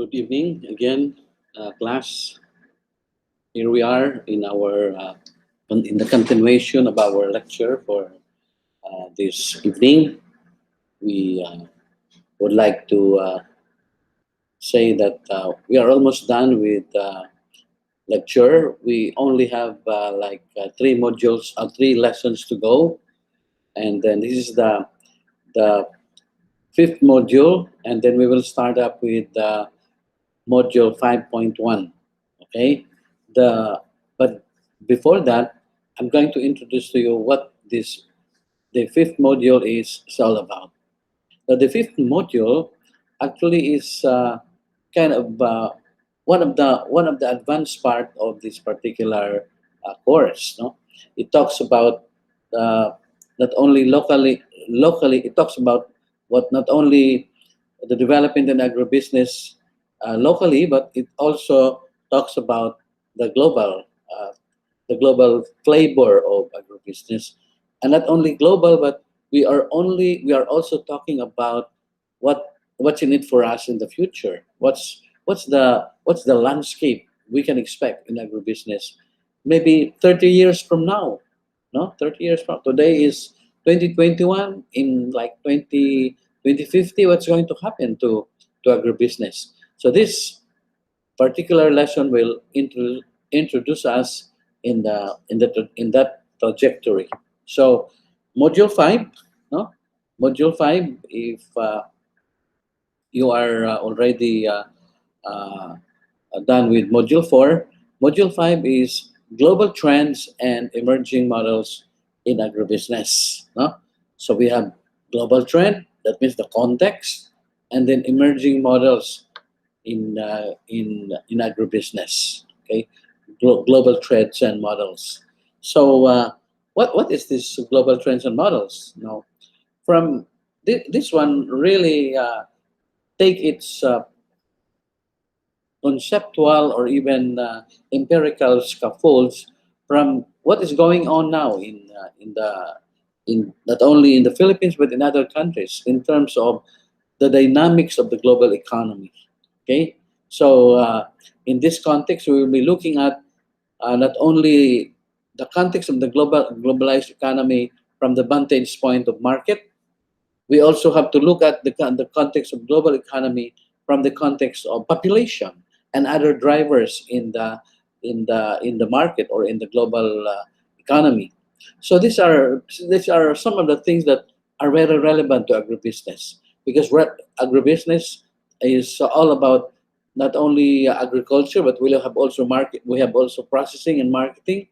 Good evening again, class. Here we are in our in the continuation of our lecture for this evening. We would like to say that we are almost done with lecture. We only have three modules, three lessons to go, and then this is the fifth module, and then we will start up with module 5.1. Okay, the but before that, I'm going to introduce to you what this the fifth module is all about. Now, the fifth module actually is kind of one of the advanced part of this particular course. No, it talks about not only locally. It talks about what not only the development in agribusiness locally, but it also talks about the global uh, the global flavor of agribusiness, and not only global, but we are also talking about what's in it for us in the future. What's the landscape we can expect in agribusiness, maybe 30 years from now. No, 30 years from today is 2021. In like 2050, what's going to happen to agribusiness? So this particular lesson will introduce us in that trajectory. So module 5, no, module 5. If you are already uh, done with module 4, module 5 is global trends and emerging models in agribusiness. No, so we have global trend, that means the context, and then emerging models in agribusiness. Okay, global trends and models. So what is this global trends and models? Now, from this one really take its conceptual or even empirical scaffolds from what is going on now in not only in the Philippines but in other countries in terms of the dynamics of the global economy. Okay, so in this context, we will be looking at not only the context of the globalized economy from the vantage point of market. We also have to look at the context of global economy from the context of population and other drivers in the market or in the global economy. So these are some of the things that are very relevant to agribusiness, because agribusiness is all about not only agriculture, but we have also market. We have also processing and marketing.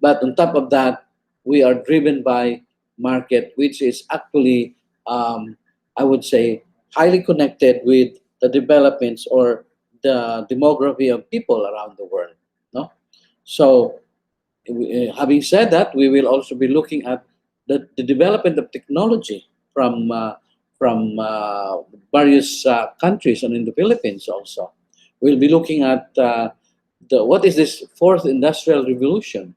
But on top of that, we are driven by market, which is actually, I would say, highly connected with the developments or the demography of people around the world. No, so having said that, we will also be looking at the development of technology from various countries and in the Philippines also. We'll be looking at what is this fourth industrial revolution,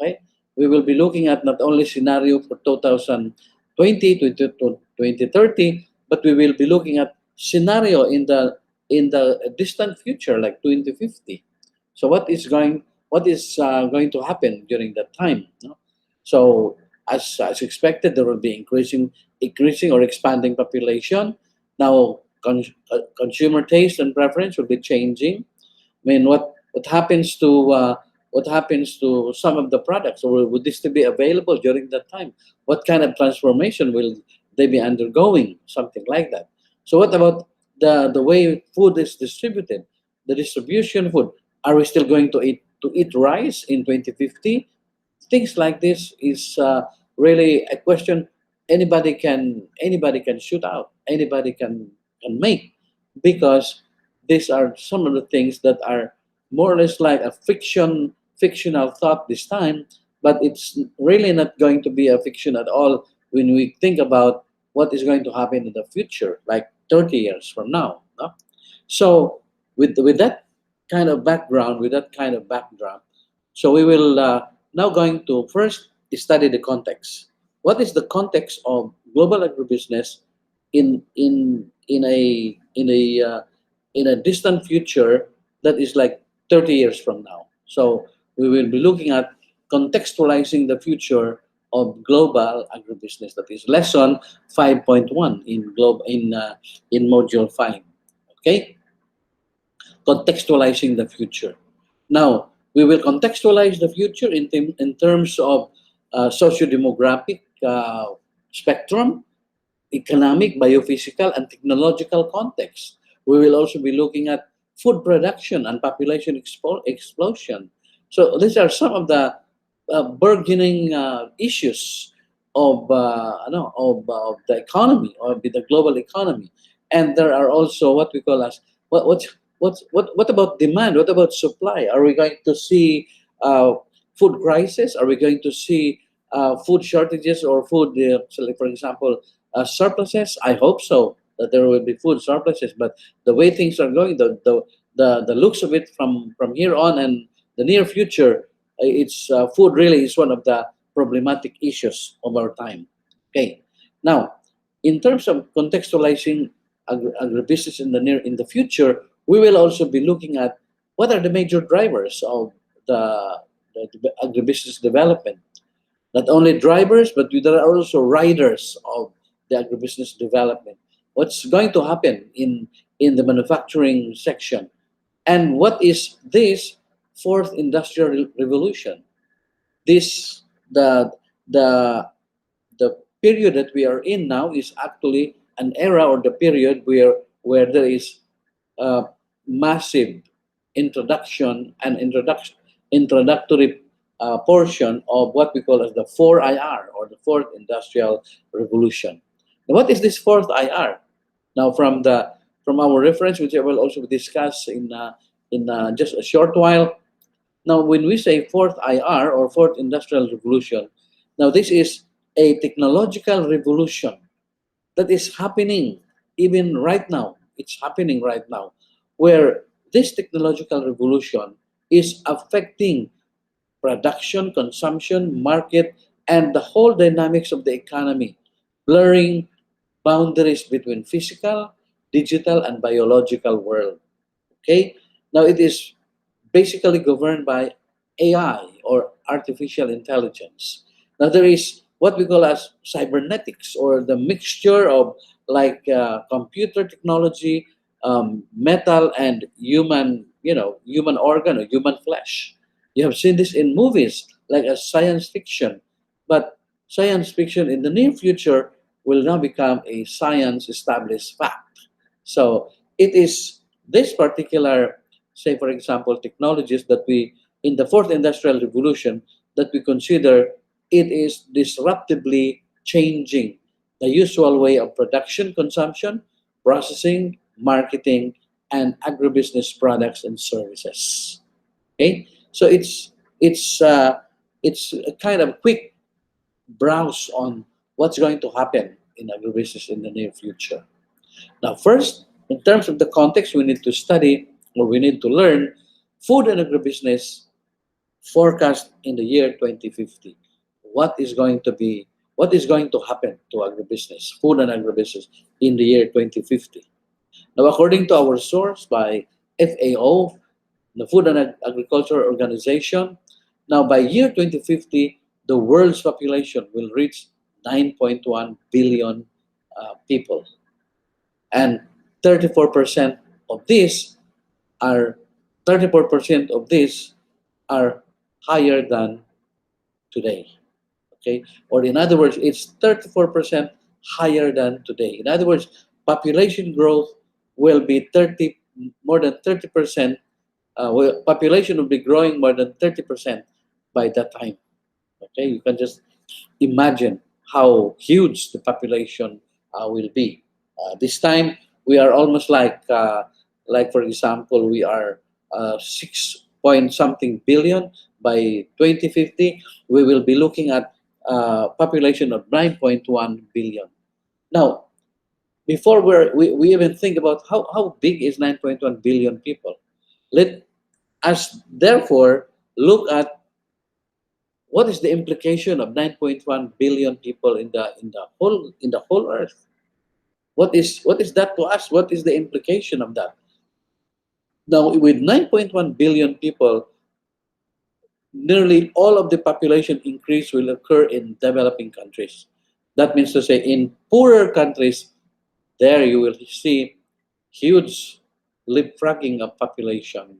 right? We will be looking at not only scenario for 2020 to 2030, but we will be looking at scenario in the distant future, like 2050. So what is going to happen during that time? No? So as expected, there will be increasing or expanding population. Now, consumer taste and preference will be changing. I mean, what happens to some of the products, or would this to be available during that time? What kind of transformation will they be undergoing? Something like that. So, what about the way food is distributed? The distribution food. Are we still going to eat rice in 2050? Things like this is really a question anybody can shoot out, anybody can make, because these are some of the things that are more or less like a fictional thought this time, but it's really not going to be a fiction at all when we think about what is going to happen in the future, like 30 years from now. No? So with that kind of background, so we will now going to first study the context. What is the context of global agribusiness in a in a distant future that is like 30 years from now. So we will be looking at contextualizing the future of global agribusiness. That is lesson 5.1 in module 5. Okay, contextualizing the future. Now we will contextualize the future in terms of socio-demographic spectrum, economic, biophysical, and technological context. We will also be looking at food production and population explosion. So these are some of the burgeoning issues of, no, of the economy or the global economy. And there are also what we call as what about demand? What about supply? Are we going to see uh, food crisis? Are we going to see food shortages or food, so like for example, surpluses? I hope so, that there will be food surpluses. But the way things are going, the looks of it from here on and the near future, it's food really is one of the problematic issues of our time. Okay, now in terms of contextualizing agribusiness in the future, we will also be looking at what are the major drivers of the agribusiness development. Not only drivers, but there are also riders of the agribusiness development. What's going to happen in the manufacturing section? And what is this fourth industrial revolution? This the the period that we are in now is actually an era or the period where there is uh, massive introductory portion of what we call as the 4IR or the fourth industrial revolution. Now, what is this fourth IR? Now, from our reference, which I will also discuss in just a short while. Now, when we say fourth IR or fourth industrial revolution, now this is a technological revolution that is happening even right now. It's happening right now, where this technological revolution is affecting production, consumption, market, and the whole dynamics of the economy, blurring boundaries between physical, digital, and biological world. Okay? Now it is basically governed by AI or artificial intelligence. Now there is what we call as cybernetics or the mixture of like computer technology, metal, and human, human organ or human flesh. You have seen this in movies like a science fiction, but science fiction in the near future will now become a science established fact. So it is this particular, say for example, technologies that we in the fourth industrial revolution that we consider it is disruptively changing the usual way of production, consumption, processing, marketing, and agribusiness products and services. Okay, so it's a kind of quick browse on what's going to happen in agribusiness in the near future. Now, first, in terms of the context, we need to study or we need to learn food and agribusiness forecast in the year 2050. What is going to be, what is going to happen to agribusiness, food and agribusiness in the year 2050? Now, according to our source by FAO, the Food and Agriculture Organization, now by year 2050, the world's population will reach 9.1 billion people. And 34% of these are 34% of these are higher than today. Okay, or in other words, it's 34% higher than today. In other words, population growth will be 30 more than 30%. Population will be growing more than 30% by that time. Okay, you can just imagine how huge the population will be. This time we are almost like for example, we are 6 point something billion. By 2050, we will be looking at population of 9.1 billion. Now, before we even think about how big is 9.1 billion people, let us therefore look at what is the implication of 9.1 billion people in the whole earth. What is that to us? What is the implication of that? Now, with 9.1 billion people, nearly all of the population increase will occur in developing countries. That means to say, in poorer countries, there you will see huge leapfrogging of population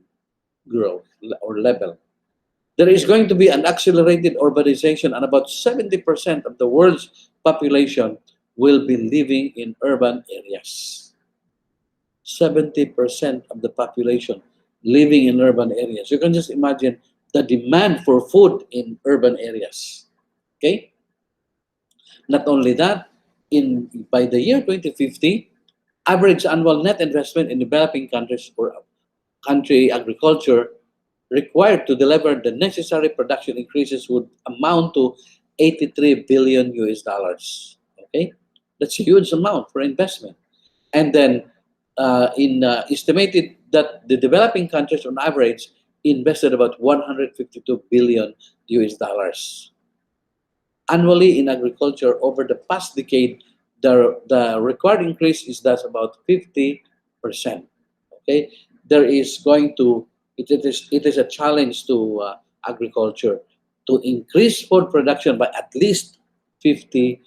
growth or level. There is going to be an accelerated urbanization, and about 70% of the world's population will be living in urban areas. 70% of the population living in urban areas. You can just imagine the demand for food in urban areas. Okay? Not only that, in by the year 2050, average annual net investment in developing countries or country agriculture required to deliver the necessary production increases would amount to 83 billion US dollars. Okay? That's a huge amount for investment. And then in estimated that the developing countries on average invested about 152 billion US dollars annually in agriculture over the past decade. The required increase is that's about 50%. Okay, there is going to it is a challenge to agriculture to increase food production by at least 50%.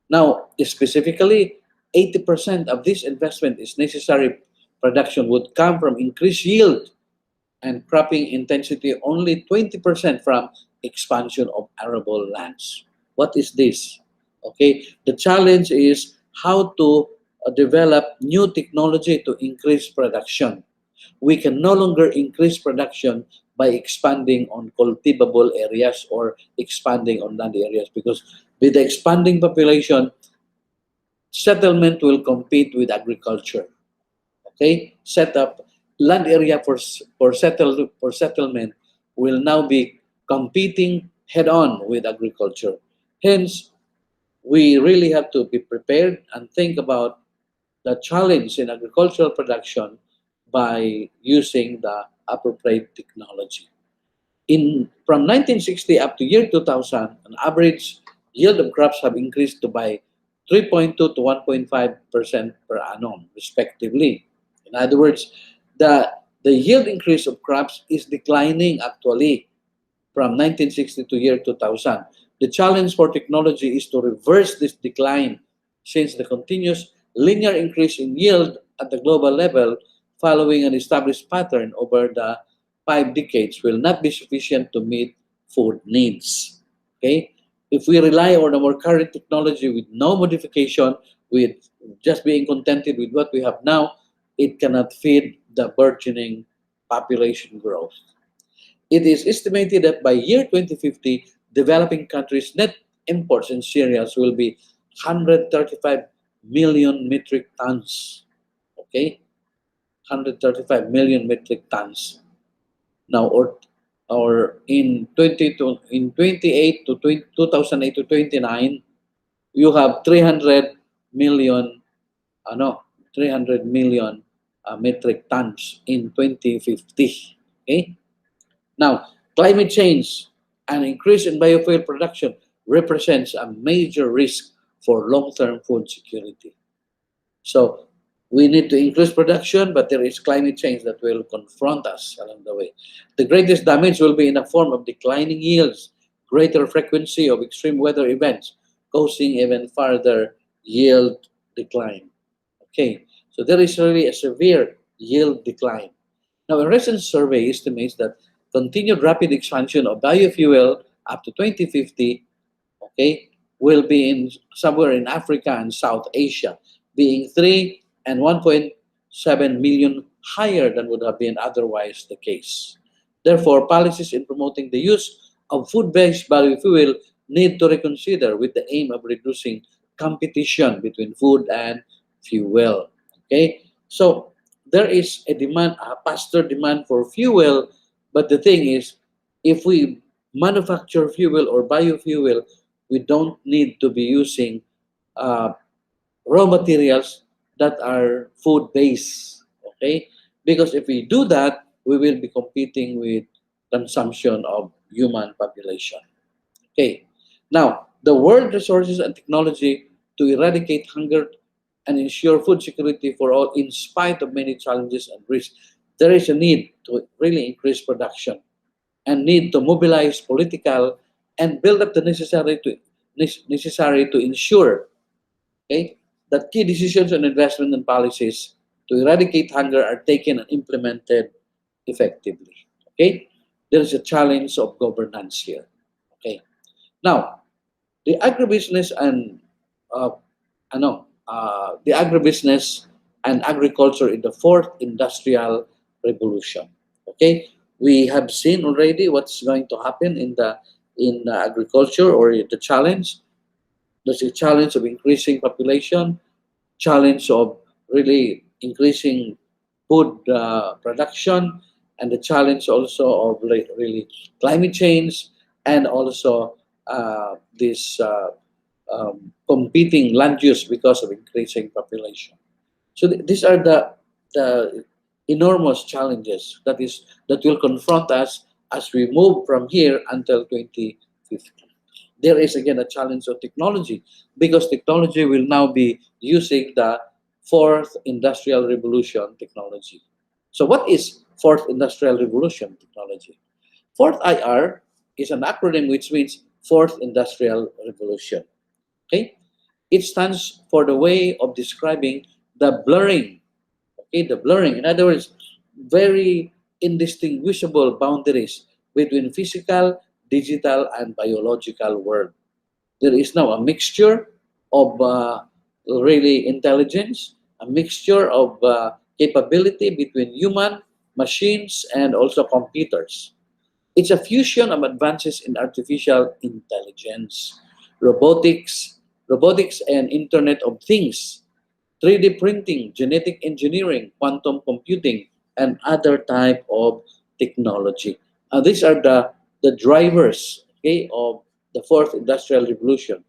Now, specifically, 80% of this investment is necessary production would come from increased yield and cropping intensity, only 20% from expansion of arable lands. What is this? Okay, the challenge is how to develop new technology to increase production. We can no longer increase production by expanding on cultivable areas or expanding on land areas, because with the expanding population, settlement will compete with agriculture. Okay, set up land area for settlement will now be competing head on with agriculture. Hence, we really have to be prepared and think about the challenge in agricultural production by using the appropriate technology. In from 1960 up to year 2000, an average yield of crops have increased to by 3.2 to 1.5% per annum, respectively. In other words, the yield increase of crops is declining actually from 1960 to year 2000. The challenge for technology is to reverse this decline, since the continuous linear increase in yield at the global level following an established pattern over the 5 decades will not be sufficient to meet food needs. Okay? If we rely on our current technology with no modification, with just being contented with what we have now, it cannot feed the burgeoning population growth. It is estimated that by year 2050, developing countries' net imports in cereals will be 135 million metric tons. Okay? 135 million metric tons. Now, or in 28 to 2008 to 29, you have 300 million, ano, 300 million metric tons in 2050. Okay? Now, climate change and increase in biofuel production represents a major risk for long-term food security. So we need to increase production, but there is climate change that will confront us along the way. The greatest damage will be in the form of declining yields, greater frequency of extreme weather events, causing even further yield decline. Okay, so there is really a severe yield decline. Now, a recent survey estimates that continued rapid expansion of biofuel up to 2050, okay, will be in somewhere in Africa and South Asia, being 3 and 1.7 million higher than would have been otherwise the case. Therefore, policies in promoting the use of food-based biofuel need to reconsider with the aim of reducing competition between food and fuel. Okay, so there is a demand, a faster demand for fuel, but the thing is, if we manufacture fuel or biofuel, we don't need to be using uh, raw materials that are food based. Okay, because if we do that, we will be competing with consumption of human population. Okay, now the world resources and technology to eradicate hunger and ensure food security for all in spite of many challenges and risks. There is a need to really increase production and need to mobilize political and build up the necessary to ensure, okay, that key decisions on investment and policies to eradicate hunger are taken and implemented effectively. Okay, there is a challenge of governance here. Okay, now the agribusiness and the agribusiness and agriculture in the fourth industrial revolution. Okay, we have seen already what's going to happen in agriculture or the challenge. There's a challenge of increasing population, challenge of really increasing food production, and the challenge also of really climate change, and also this competing land use because of increasing population. So these are the enormous challenges that will confront us as we move from here until 2050. There is again a challenge of technology because technology will now be using the fourth industrial revolution technology. So what is fourth industrial revolution technology? Fourth IR is an acronym which means fourth industrial revolution. Okay, it stands for the way of describing the blurring. Okay, the blurring. In other words, very indistinguishable boundaries between physical, digital, and biological world. There is now a mixture of really intelligence, a mixture of capability between human, machines, and also computers. It's a fusion of advances in artificial intelligence, robotics, robotics and Internet of Things, 3D printing, genetic engineering, quantum computing, and other type of technology. These are the drivers, okay, of the fourth industrial revolution.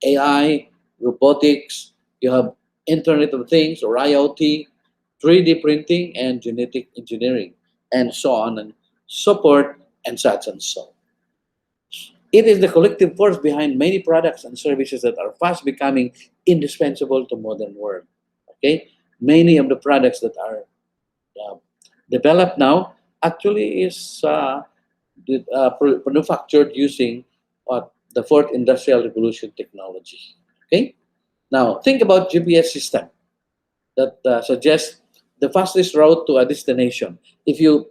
AI, robotics, you have Internet of Things or IoT, 3D printing, and genetic engineering, and so on and so forth, and such and so. It is the collective force behind many products and services that are fast becoming indispensable to modern world. Okay, many of the products that are uh, developed now actually is manufactured using the fourth industrial revolution technology. Okay, now think about GPS system that suggests the fastest route to a destination. If you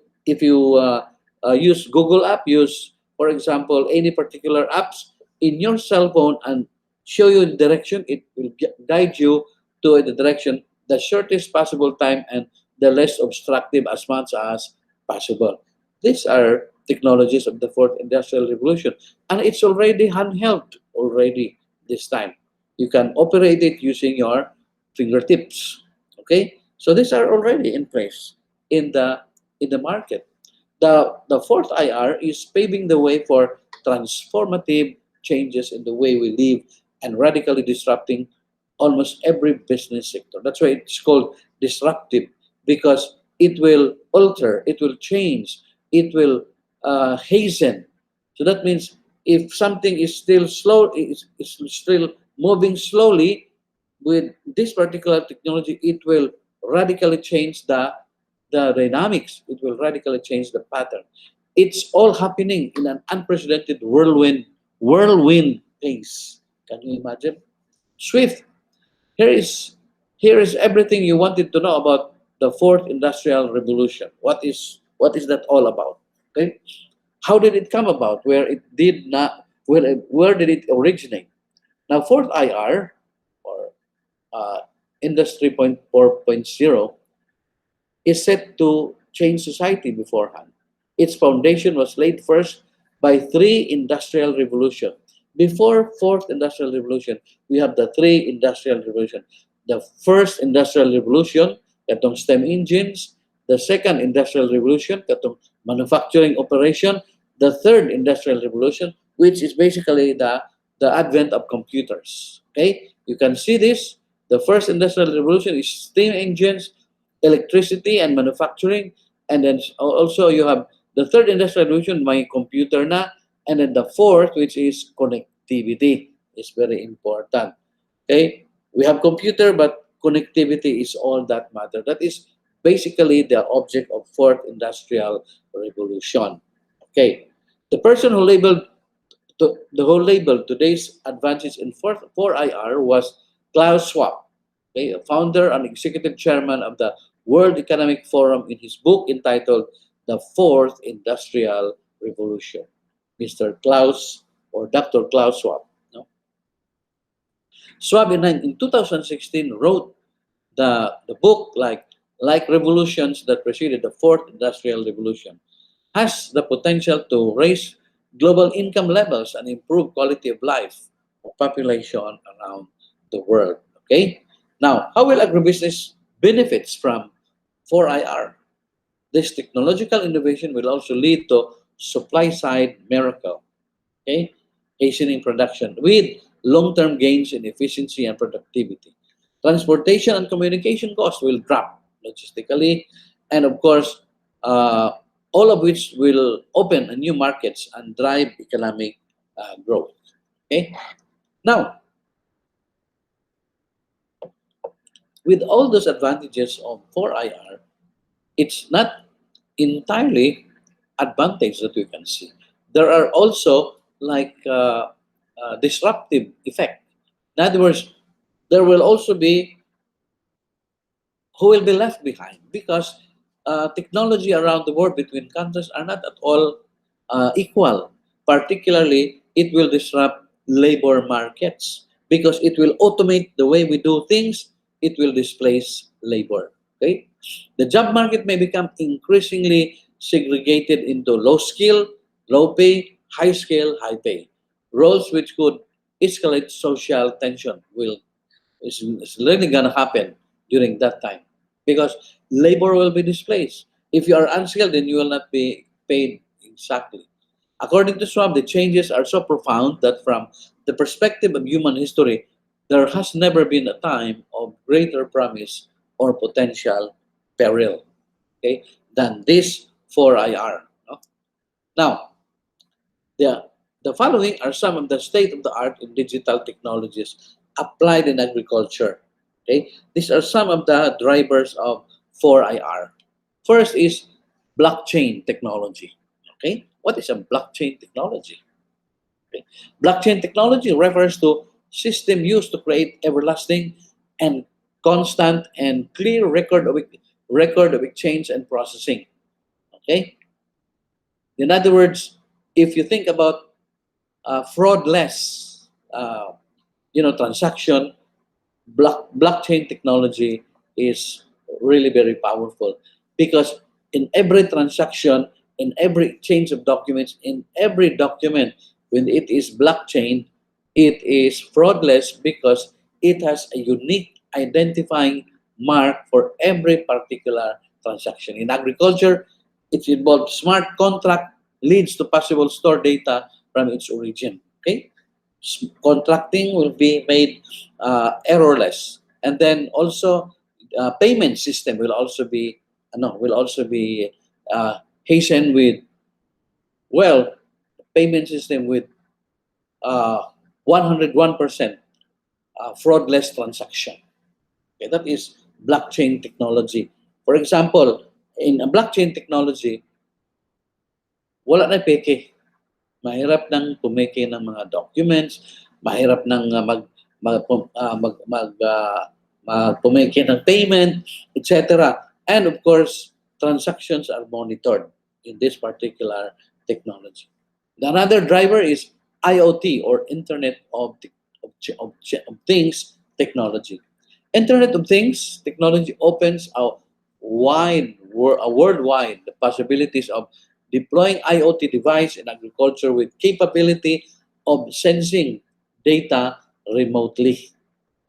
use Google app, use for example any particular apps in your cell phone and show you the direction, it will guide you to the direction the shortest possible time and the less obstructive as much as possible. These are technologies of the fourth industrial revolution, and it's already handheld already this time. You can operate it using your fingertips. Okay, so these are already in place in the market. The fourth IR is paving the way for transformative changes in the way we live and radically disrupting almost every business sector. That's why it's called disruptive, because it will alter, it will change, it will hasten. So that means if something is still slow, is still moving slowly, with this particular technology, it will radically change the dynamics. It will radically change the pattern. It's all happening in an unprecedented whirlwind pace. Can you imagine? Swift. Here is here is everything you wanted to know about the fourth industrial revolution. What is that all about? Okay, how did it come about? Where did it originate? Now, fourth IR or Industry 4.0 is set to change society beforehand. Its foundation was laid first by three industrial revolutions. Before fourth industrial revolution, we have the three industrial revolution. The first industrial revolution, katong steam engines. The second industrial revolution, katong manufacturing operation. The third industrial revolution, which is basically the advent of computers. Okay, you can see this. The first industrial revolution is steam engines, electricity and manufacturing, and then also you have the third industrial revolution, may computer na, and then the fourth, which is connectivity, is very important. Okay, we have computer, but connectivity is all that matter. That is basically the object of fourth industrial revolution. Okay, the person who labeled the whole label today's advances in 4IR was Klaus Schwab, okay, a founder and executive chairman of the World Economic Forum in his book entitled The Fourth Industrial Revolution. Mr. Klaus or Dr. Klaus Schwab. No? Schwab in 2016 wrote the book like revolutions that preceded the fourth industrial revolution has the potential to raise global income levels and improve quality of life of population around the world. Okay? Now, how will agribusiness benefits from 4IR? This technological innovation will also lead to supply side miracle, okay? Hastening production with long-term gains in efficiency and productivity. Transportation and communication costs will drop logistically, and of course, uh, all of which will open a new markets and drive economic growth. Okay. Now, with all those advantages of 4IR, it's not entirely advantage that we can see. There are also disruptive effect. In other words, there will also be who will be left behind because technology around the world between countries are not at all equal. Particularly, it will disrupt labor markets because it will automate the way we do things. It will displace labor. Okay, the job market may become increasingly segregated into low skill, low pay, high skill, high pay roles, which could escalate social tension. It's really going to happen during that time because labor will be displaced. If you are unskilled, then you will not be paid exactly. According to Schwab, the changes are so profound that from the perspective of human history, there has never been a time of greater promise or potential peril, okay, than this 4IR. No? Now, the, the following are some of the state of the art in digital technologies applied in agriculture. Okay, these are some of the drivers of 4IR. First is blockchain technology. Okay, what is a blockchain technology? Okay. Blockchain technology refers to system used to create everlasting and constant and clear record of exchange and processing. Okay, in other words, if you think about fraudless, transaction, blockchain technology is really very powerful because in every transaction, in every exchange of documents, in every document, when it is blockchain, it is fraudless because it has a unique identifying mark for every particular transaction. In agriculture, it involves smart contract leads to possible store data from its origin. Okay, contracting will be made errorless, and then also payment system will also be hastened with well payment system with uh, 101% fraudless transaction. Okay, that is blockchain technology. For example, in a blockchain technology, wala na peke. Mahirap nang pumeke ng mga documents, mahirap nang pumeke ng payment, etc. And of course, transactions are monitored in this particular technology. Another driver is IoT or Internet of Things technology. Internet of Things technology opens a worldwide the possibilities of deploying IoT device in agriculture with capability of sensing data remotely.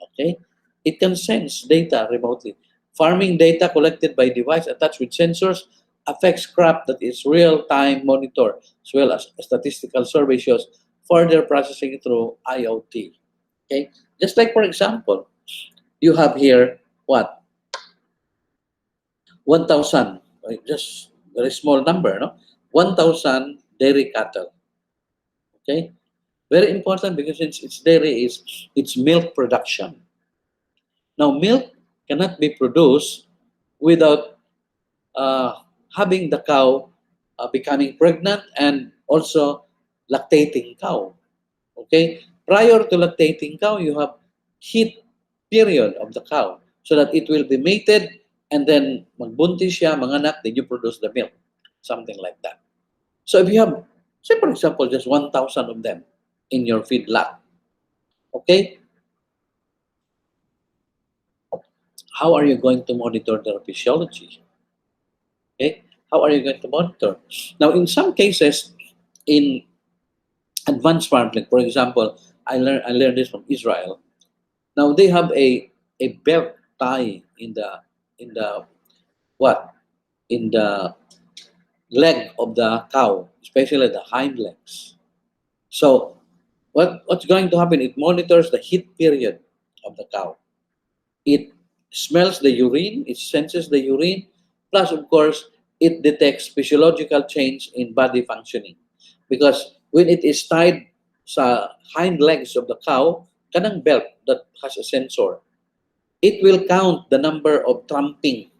Okay, it can sense data remotely. Farming data collected by device attached with sensors affects crop that is real-time monitor as well as statistical survey shows further processing through IoT. Okay, just like for example, you have here what 1,000, right? Just very small number, no? 1,000 dairy cattle. Okay, very important because it's dairy is it's milk production. Now, milk cannot be produced without uh, having the cow becoming pregnant and also lactating cow. Okay? Prior to lactating cow, you have heat period of the cow so that it will be mated and then magbuntis siya, manganak, then you produce the milk. Something like that. So if you have, say for example, just 1,000 of them in your feed lot, okay, how are you going to monitor their physiology? Okay, how are you going to monitor? Now, in some cases, in advanced farming, for example, I learned this from Israel. Now they have a belt tie in the what in the leg of the cow, especially the hind legs. So what's going to happen? It monitors the heat period of the cow. It smells the urine, it senses the urine, plus of course it detects physiological change in body functioning. Because when it is tied sa hind legs of the cow, kanang belt that has a sensor, it will count the number of tramping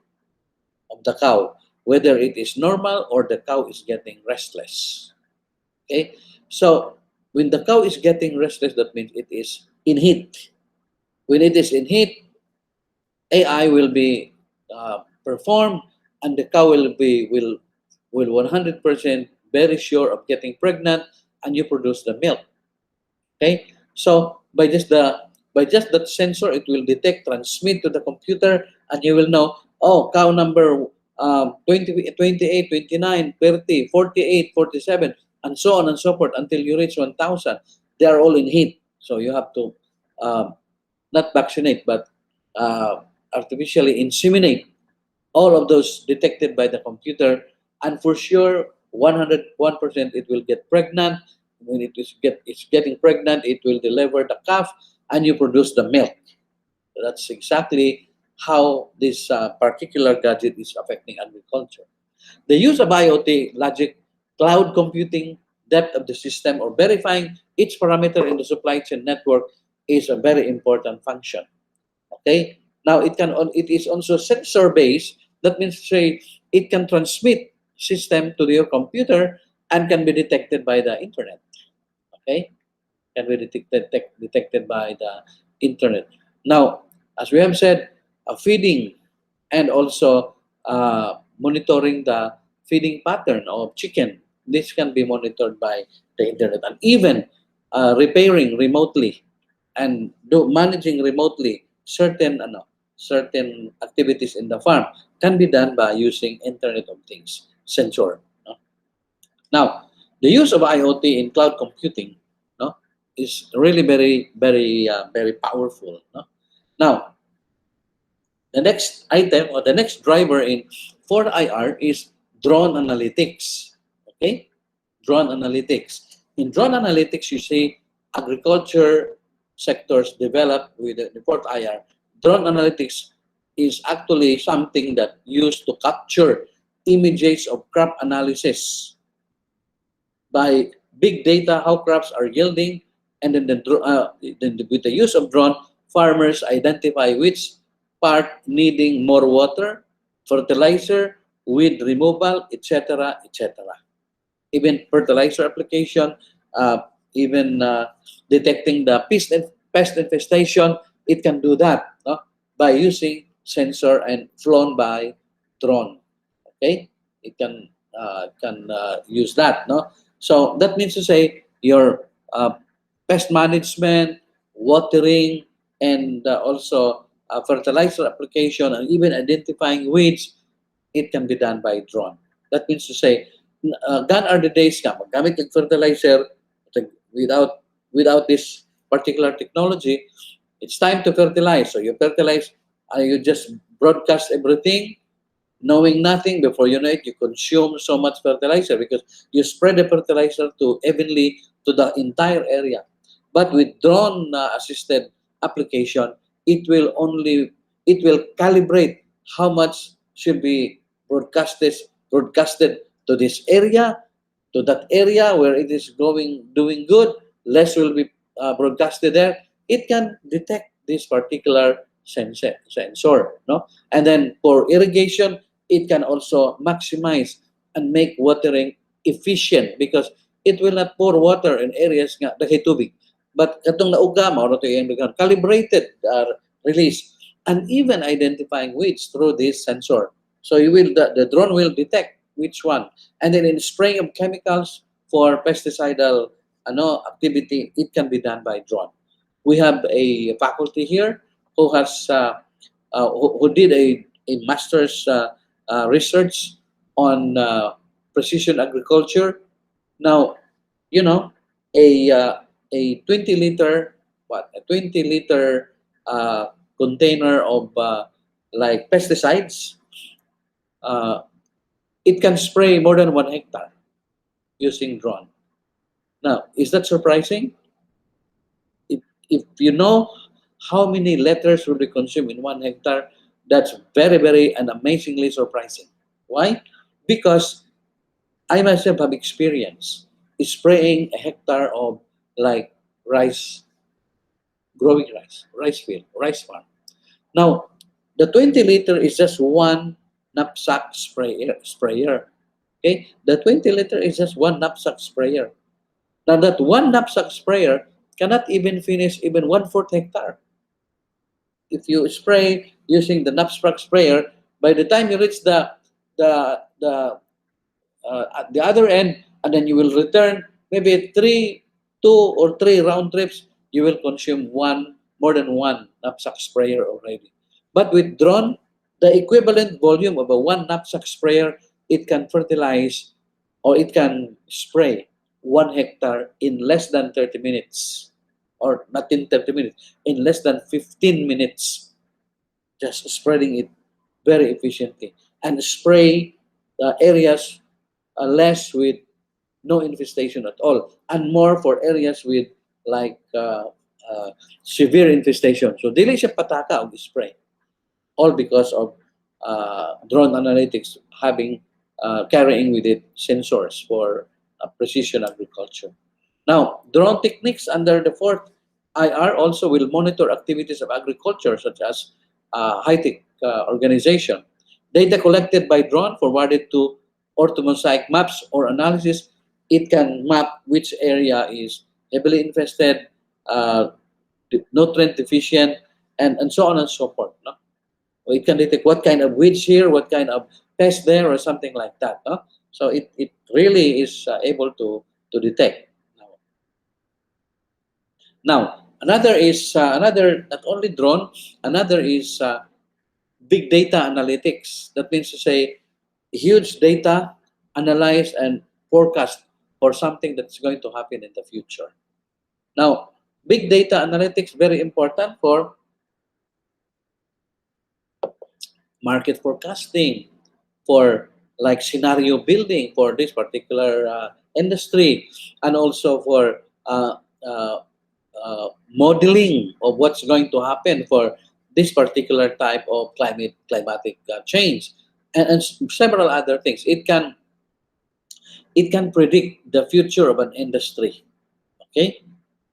of the cow, whether it is normal or the cow is getting restless. Okay? So when the cow is getting restless, that means it is in heat. When it is in heat, AI will be performed, and the cow will 100% very sure of getting pregnant, and you produce the milk. Okay, so by just that sensor, it will detect, transmit to the computer, and you will know. Oh, cow number 20, 28, 29, 30, 48, 47, and so on and so forth until you reach 1,000. They are all in heat, so you have to um, not vaccinate, but uh, artificially inseminate all of those detected by the computer, and for sure, 101% it will get pregnant. When it's getting pregnant, it will deliver the calf, and you produce the milk. That's exactly how this particular gadget is affecting agriculture. The use of IoT logic, cloud computing, depth of the system, or verifying each parameter in the supply chain network is a very important function. Okay. Now it is also sensor based. That means say it can transmit system to your computer and can be detected by the internet. Okay, can be detected by the internet. Now, as we have said, feeding and also monitoring the feeding pattern of chicken. This can be monitored by the internet, and even repairing remotely and managing remotely certain activities in the farm can be done by using Internet of Things sensor. No? Now, the use of IoT in cloud computing, no, is really very powerful. No? Now, the next item or the next driver in 4IR is drone analytics. Okay, drone analytics. In drone analytics, you see agriculture sectors develop with the 4IR. Drone analytics is actually something that used to capture images of crop analysis by big data, how crops are yielding, and then with the use of drone, farmers identify which part needing more water, fertilizer, weed removal, etc., etc. Even fertilizer application, uh, even detecting the pest infestation, it can do that, no? By using sensor and flown by drone. Okay, it can use that, no? So that means to say your pest management, watering, and also fertilizer application, and even identifying weeds, it can be done by drone. That means to say, gone are the days ka maggamit ng fertilizer without this particular technology. It's time to fertilize. So you fertilize, you just broadcast everything, knowing nothing. Before you know it, you consume so much fertilizer because you spread the fertilizer to evenly to the entire area. But with drone assisted application, it will calibrate how much should be broadcasted to this area, to that area where it is doing good. Less will be broadcasted there. It can detect this particular sensor, no? And then for irrigation, it can also maximize and make watering efficient because it will not pour water in areas nga daghay tubig. But katong nauga mao to yung calibrated release and even identifying weeds through this sensor. So the drone will detect which one, and then in spraying of chemicals for pesticidal activity, it can be done by drone. We have a faculty here who has who did a master's research on precision agriculture. Now, you know, a uh, a 20 liter a 20 liter container of like pesticides, uh, it can spray more than 1 hectare using drone. Now, is that surprising? If you know how many liters will be consumed in 1 hectare, that's very, very and amazingly surprising. Why? Because I myself have experience spraying a hectare of like rice, growing rice field, rice farm. Now, the 20 liter is just one knapsack sprayer. Okay, the 20 liter is just one knapsack sprayer. Now, that one knapsack sprayer cannot even finish even 1/4 hectare. If you spray using the knapsack sprayer, by the time you reach the at the other end, and then you will return maybe 2 or 3 round trips, you will consume more than one knapsack sprayer already. But with drone, the equivalent volume of a one knapsack sprayer, it can fertilize or it can spray 1 hectare in less than 30 minutes, or not in 30 minutes, in less than 15 minutes, just spreading it very efficiently and spray areas less with no infestation at all, and more for areas with like severe infestation. So dili siya pataka og spray, all because of drone analytics having carrying with it sensors for precision agriculture. Now, drone techniques under the fourth IR also will monitor activities of agriculture such as high-tech organization. Data collected by drone forwarded to orthomosaic maps or analysis, it can map which area is heavily infested, uh, nutrient deficient, and so on and so forth. No? Or it can detect what kind of weeds here, what kind of pest there, or something like that. No? So it really is able to detect. Now, another not only drone, another is big data analytics. That means to say huge data, analyze and forecast for something that's going to happen in the future. Now, big data analytics very important for market forecasting, for like scenario building for this particular industry, and also for uh, modeling of what's going to happen for this particular type of climatic change, and several other things. It can predict the future of an industry. Okay,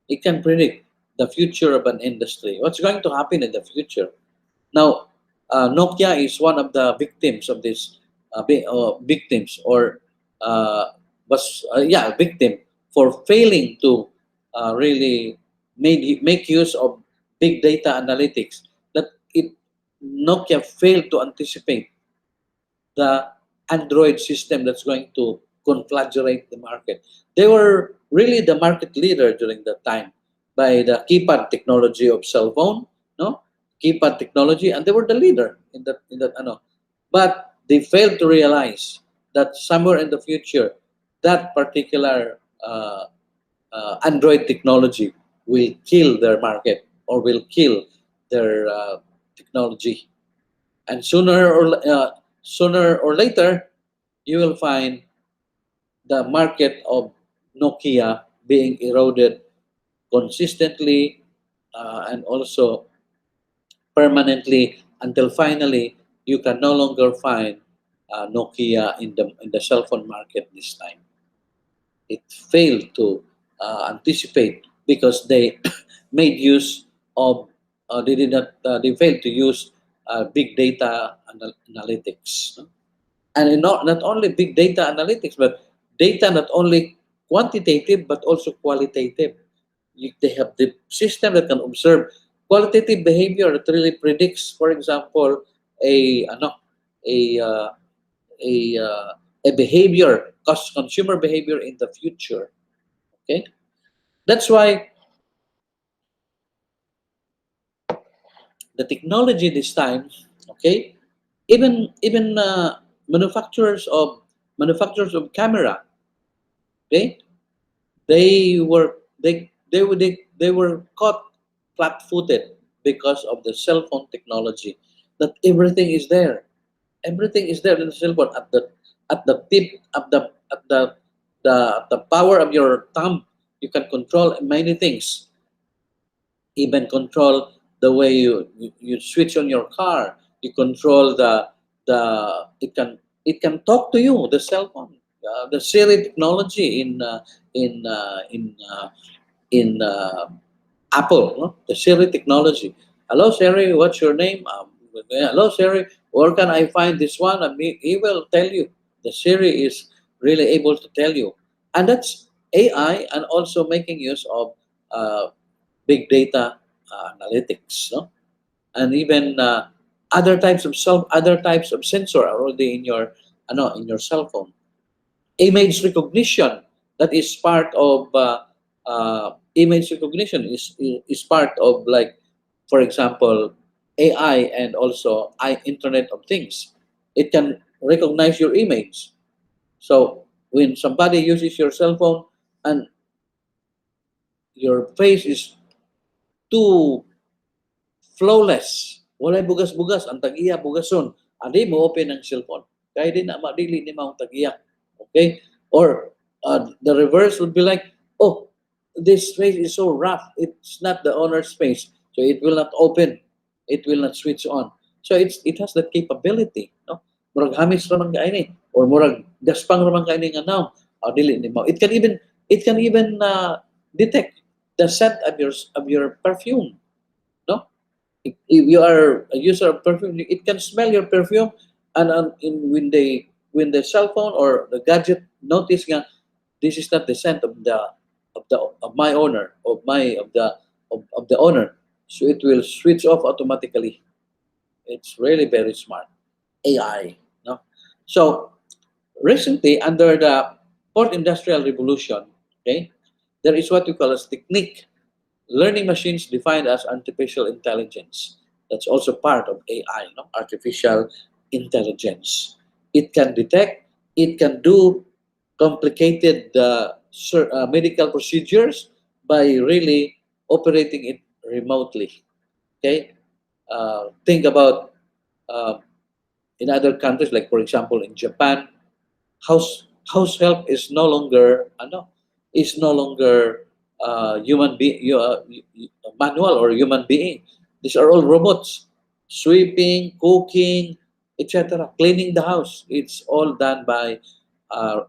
it can predict the future of an industry. What's going to happen in the future? Now, Nokia is one of the victims of this, victims or was victim for failing to really make use of big data analytics. That it Nokia failed to anticipate the Android system that's going to conflagrate the market. They were really the market leader during that time by the keypad technology of cell phone, no keypad technology, and they were the leader in that. But they failed to realize that somewhere in the future, that particular Android technology will kill their market or will kill their technology, and sooner or later, you will find the market of Nokia being eroded consistently and also permanently until finally you can no longer find Nokia in the cell phone market this time. It failed to anticipate because they made use of they did not. They failed to use big data analytics, no? And not only big data analytics, but data not only quantitative but also qualitative. They have the system that can observe qualitative behavior that really predicts, for example, a ano, a uh, a uh, a behavior, consumer behavior in the future. Okay, that's why the technology this time. Okay, even manufacturers of camera. Okay, they were caught flat-footed because of the cell phone technology. That everything is there in the cell phone at the tip at the power of your thumb. You can control many things, even control the way you switch on your car. You control the it can talk to you, the cell phone, the Siri technology in Apple, no? The Siri technology. Hello Siri, what's your name? Hello Siri, where can I find this one? And he will tell you. The Siri is really able to tell you, and that's AI, and also making use of big data analytics, no? And even other types of sensor are already in your in your cell phone. Image recognition, that is part of image recognition is part of, like, for example, AI, and also Internet of Things. It can recognize your image. So when somebody uses your cell phone and your face is too flawless, walay bugas-bugas, ang tag-iya bugason, adi mo open ang cellphone. Kaya din na madili ni mao tag-iya. Okay? Or the reverse would be like, oh, this space is so rough, it's not the owner's space, so it will not open, it will not switch on. So it has that capability, no? Murag hamis ra man kaini, or murag gaspang ra man kaini nga now, dili ni mao. It can even detect the scent of your perfume, no? If you are a user of perfume, it can smell your perfume, and when the cell phone or the gadget notice nga this is not the scent of my owner, of the owner, so it will switch off automatically. It's really very smart AI, no? So recently, under the fourth industrial revolution, okay, there is what we call as technique. Learning machines defined as artificial intelligence. That's also part of AI, no? Artificial intelligence. It can detect, it can do complicated medical procedures by really operating it remotely. Okay? Think about uh, in other countries, like for example in Japan, house help is no longer human being, manual or human being. These are all robots, sweeping, cooking, etc., cleaning the house. It's all done by uh,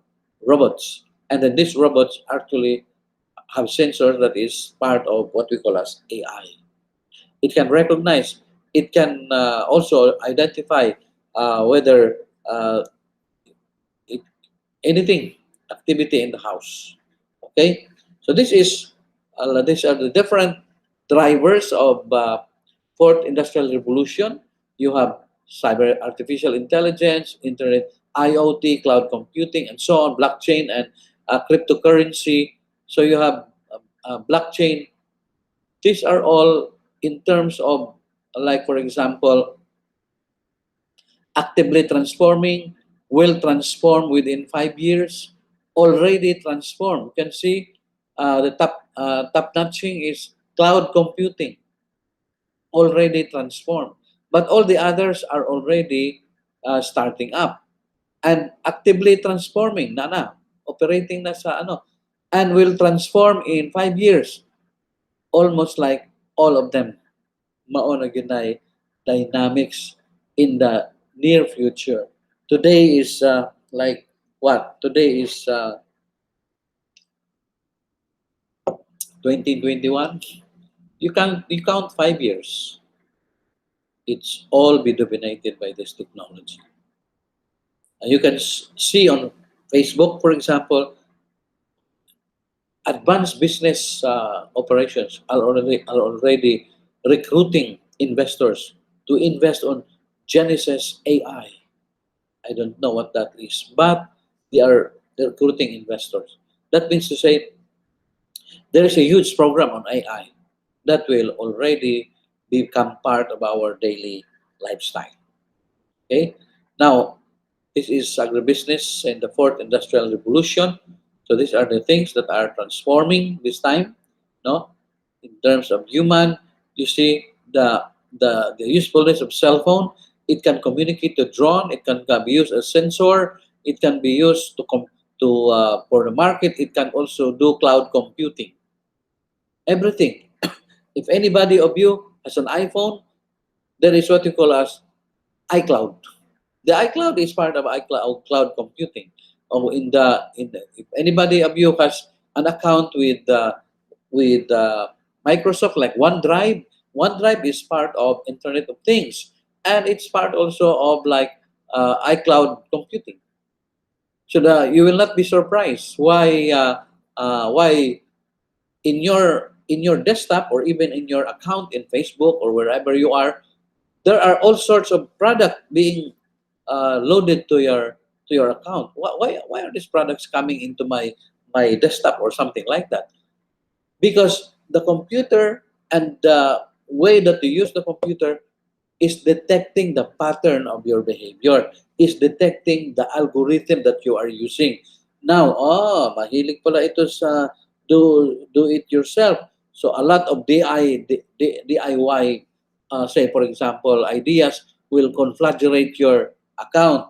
robots, and then these robots actually have sensors that is part of what we call as AI. It can recognize, it can also identify whether it, anything activity in the house. Okay, so these are the different drivers of fourth industrial revolution. You have cyber artificial intelligence, internet, IoT, cloud computing, and so on, blockchain, and cryptocurrency. So you have blockchain. These are all in terms of, like for example, actively transforming, will transform within 5 years, already transformed. You can see the top notching is cloud computing, already transformed. But all the others are already starting up and actively transforming, operating na sa ano, and will transform in 5 years, almost like all of them. Mao na ginay dynamics in the near future. Today is like what? Today is 2021. you count 5 years, it's all be dominated by this technology. And you can see on Facebook, for example, advanced business operations are already recruiting investors to invest on Genesis AI. I don't know what that is, but they are recruiting investors. That means to say there is a huge program on AI that will already become part of our daily lifestyle. Okay, now this is agribusiness and the fourth industrial revolution. So these are the things that are transforming this time. No, in terms of human, you see the usefulness of cell phone. It can communicate to drone. It can be used as sensor. It can be used to for the market. It can also do cloud computing. Everything. If anybody of you has an iPhone, there is what you call as iCloud. The iCloud is part of iCloud cloud computing. If anybody of you has an account with Microsoft like OneDrive, OneDrive is part of Internet of Things, and it's part also of like iCloud computing. So you will not be surprised why in your desktop or even in your account in Facebook or wherever you are, there are all sorts of product being loaded to your account. Why are these products coming into my desktop or something like that? Because the computer and the way that you use the computer is detecting the pattern of your behavior, is detecting the algorithm that you are using. Now, mahilig pala ito sa do it yourself. So a lot of DIY, say for example, ideas will conflagrate your account.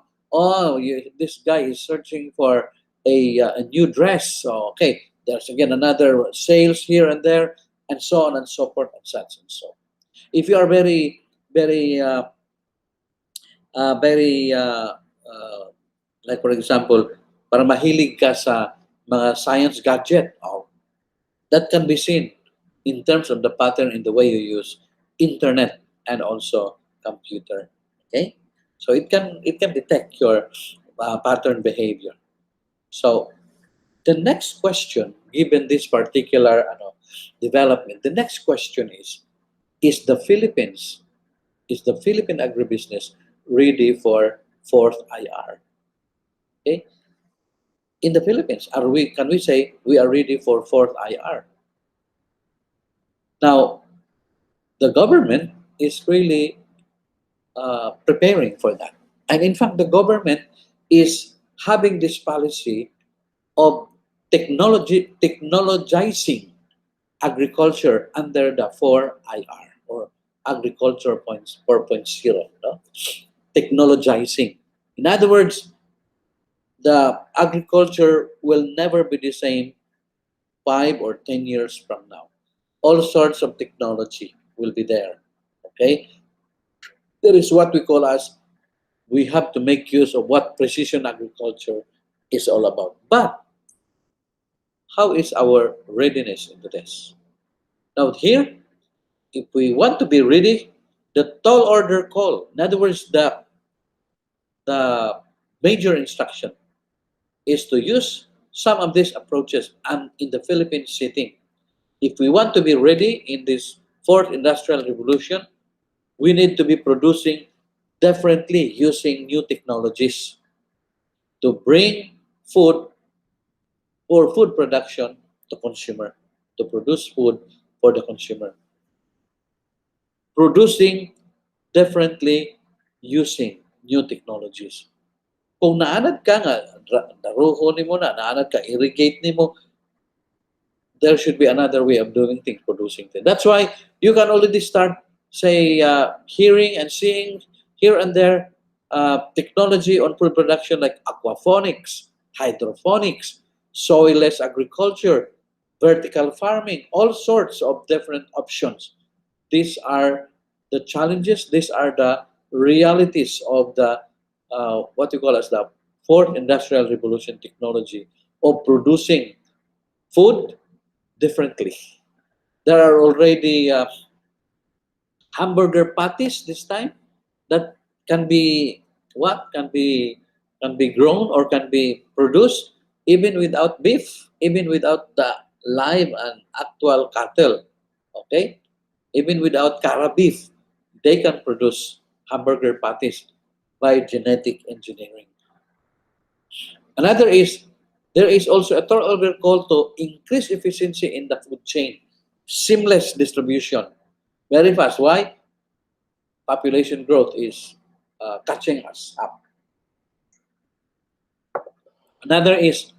This guy is searching for a new dress. So, okay, there's again another sales here and there, and so on and so forth, and such and so. If you are very very like for example, para mahilig ka sa mga science gadget, that can be seen in terms of the pattern in the way you use internet and also computer. Okay, so it can detect your pattern behavior. So the next question, given this particular development, the next question is the Philippines is the Philippine agribusiness ready for fourth IR? Okay, in the Philippines, can we say we are ready for fourth IR? Now, the government is really preparing for that, and in fact, the government is having this policy of technologizing agriculture under the 4IR or agriculture 4.0. No? Technologizing. In other words, the agriculture will never be the same 5 or 10 years from now. All sorts of technology will be there. Okay, there is what we call as we have to make use of what precision agriculture is all about. But how is our readiness into this? Now here, if we want to be ready, the tall order call, in other words, the major instruction is to use some of these approaches and in the Philippine setting. If we want to be ready in this fourth industrial revolution, we need to be producing differently using new technologies to bring food for food production to consumer, to produce food for the consumer. Producing differently using new technologies. Kung naanad ka nga, daruho ni mo naanad ka, irrigate ni mo, there should be another way of doing things, producing things. That's why you can already start, say, hearing and seeing here and there technology on food production like aquaponics, hydroponics, soilless agriculture, vertical farming, all sorts of different options. These are the challenges. These are the realities of the what you call as the fourth industrial revolution technology of producing food differently. There are already hamburger patties this time that can be what can be grown or can be produced even without beef, even without the live and actual cattle. Okay, even without cara beef, they can produce hamburger patties by genetic engineering. Another is there is also a third order call to increase efficiency in the food chain, seamless distribution, very fast. Why? Population growth is catching us up. Another is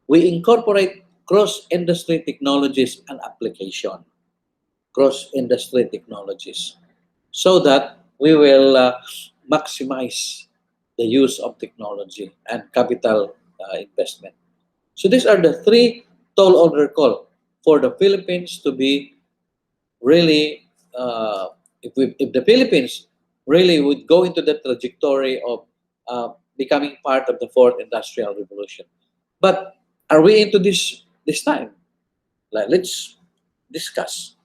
we incorporate cross-industry technologies and application, cross-industry technologies, so that we will maximize the use of technology and capital investment. So these are the three tall order call for the Philippines to be really, if the Philippines really would go into the trajectory of becoming part of the fourth industrial revolution. But are we into this time? Like, let's discuss.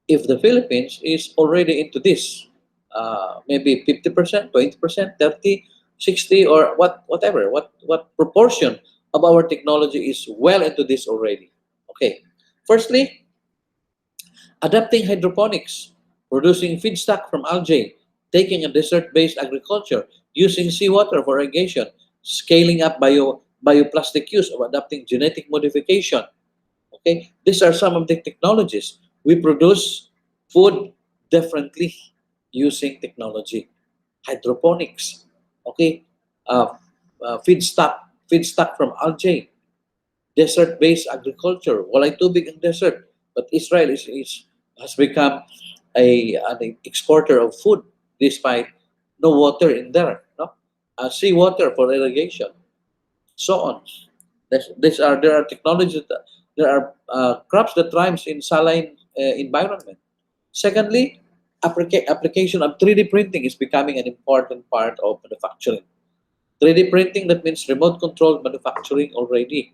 If the Philippines is already into this, maybe 50%, 20%, 30, 60, or whatever, what proportion of our technology is well into this already? Okay. Firstly, adapting hydroponics, producing feedstock from algae, taking a desert-based agriculture, using seawater for irrigation, scaling up bioplastic use of adapting genetic modification. Okay, these are some of the technologies. We produce food differently using technology. Hydroponics, okay, uh, feedstock from algae, desert-based agriculture. Walay tubig ang desert, but Israel has become an exporter of food despite no water in there, no, seawater for irrigation, so on. There are technologies that there are crops that thrives in saline environment. Secondly, application of 3D printing is becoming an important part of manufacturing. 3D printing, that means remote controlled manufacturing already.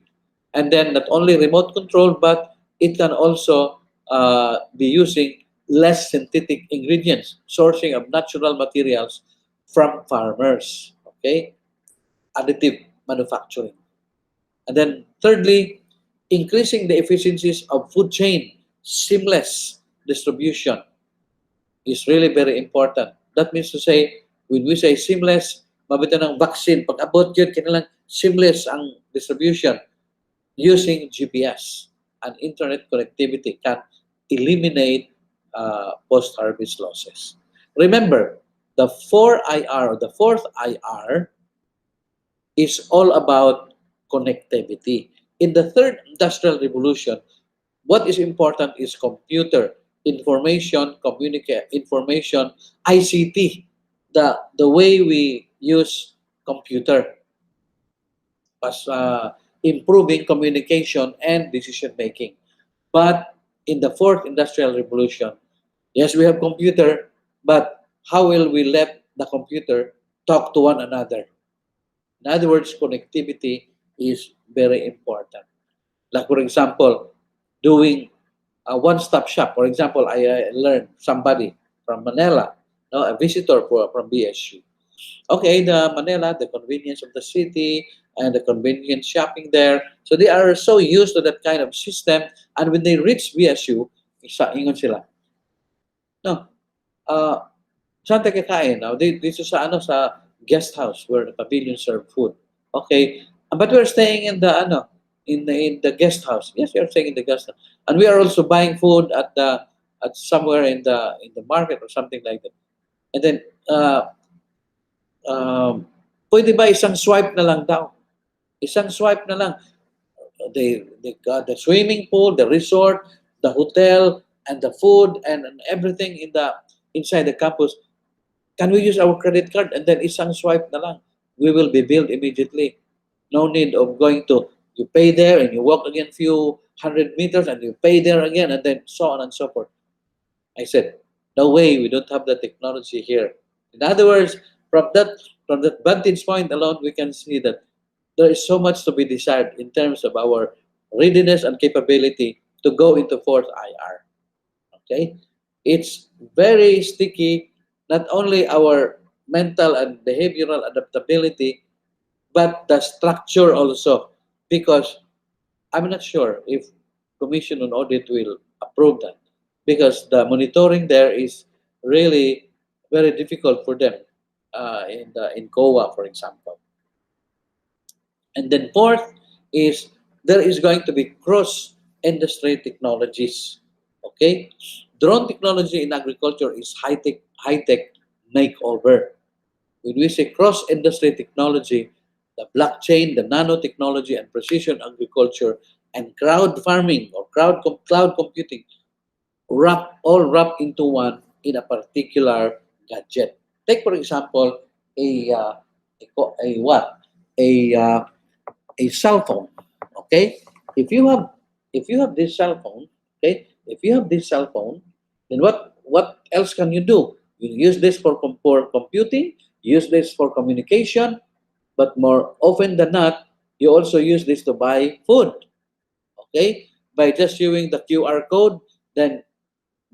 And then not only remote control, but it can also be using less synthetic ingredients, sourcing of natural materials from farmers. Okay, additive manufacturing. And then thirdly, increasing the efficiencies of food chain, seamless distribution is really very important. That means to say, when we say seamless, mabito ng vaccine, pag abot yun, kailangan seamless ang distribution using GPS and internet connectivity can eliminate post-harvest losses. Remember, the 4IR, the fourth IR, is all about connectivity. In the third industrial revolution, what is important is computer, information, information, ICT, the way we use computer as improving communication and decision making. But in the fourth industrial revolution, yes, we have computer, but how will we let the computer talk to one another? In other words, connectivity is very important. Like, for example, doing a one-stop shop. For example, I learned somebody from Manila, no, a visitor from BSU. Okay, the Manila, the convenience of the city and the convenience shopping there. So they are so used to that kind of system. And when they reach BSU, ingon sila, no, saan tayo kakain? Now, dito sa, sa guest house where the pavilion serve food. Okay, but we're staying in the, in the guest house. Yes, we are staying in the guest house. And we are also buying food at somewhere in the market or something like that. And then, pwede ba isang swipe na lang daw? Isang swipe na lang. They got the swimming pool, the resort, the hotel, and the food, and everything inside the campus. Can we use our credit card and then isang swipe na lang? We will be billed immediately. No need of going to, you pay there and you walk again few 100 meters and you pay there again and then so on and so forth. I said, no way, we don't have the technology here. In other words, from that vantage point alone, we can see that there is so much to be desired in terms of our readiness and capability to go into fourth IR. Okay, it's very sticky. Not only our mental and behavioral adaptability, but the structure also, because I'm not sure if Commission on Audit will approve that, because the monitoring there is really very difficult for them in COA, for example. And then fourth is there is going to be cross-industry technologies. Okay, drone technology in agriculture is high tech makeover. When we say cross-industry technology, the blockchain, the nanotechnology, and precision agriculture, and crowd farming or cloud computing, wrap into one in a particular gadget. Take for example a uh, a what a cell phone. Okay, if you have this cell phone, okay, if you have this cell phone, then what else can you do? You use this for computing, use this for communication, but more often than not, you also use this to buy food. Okay, by just viewing the QR code, then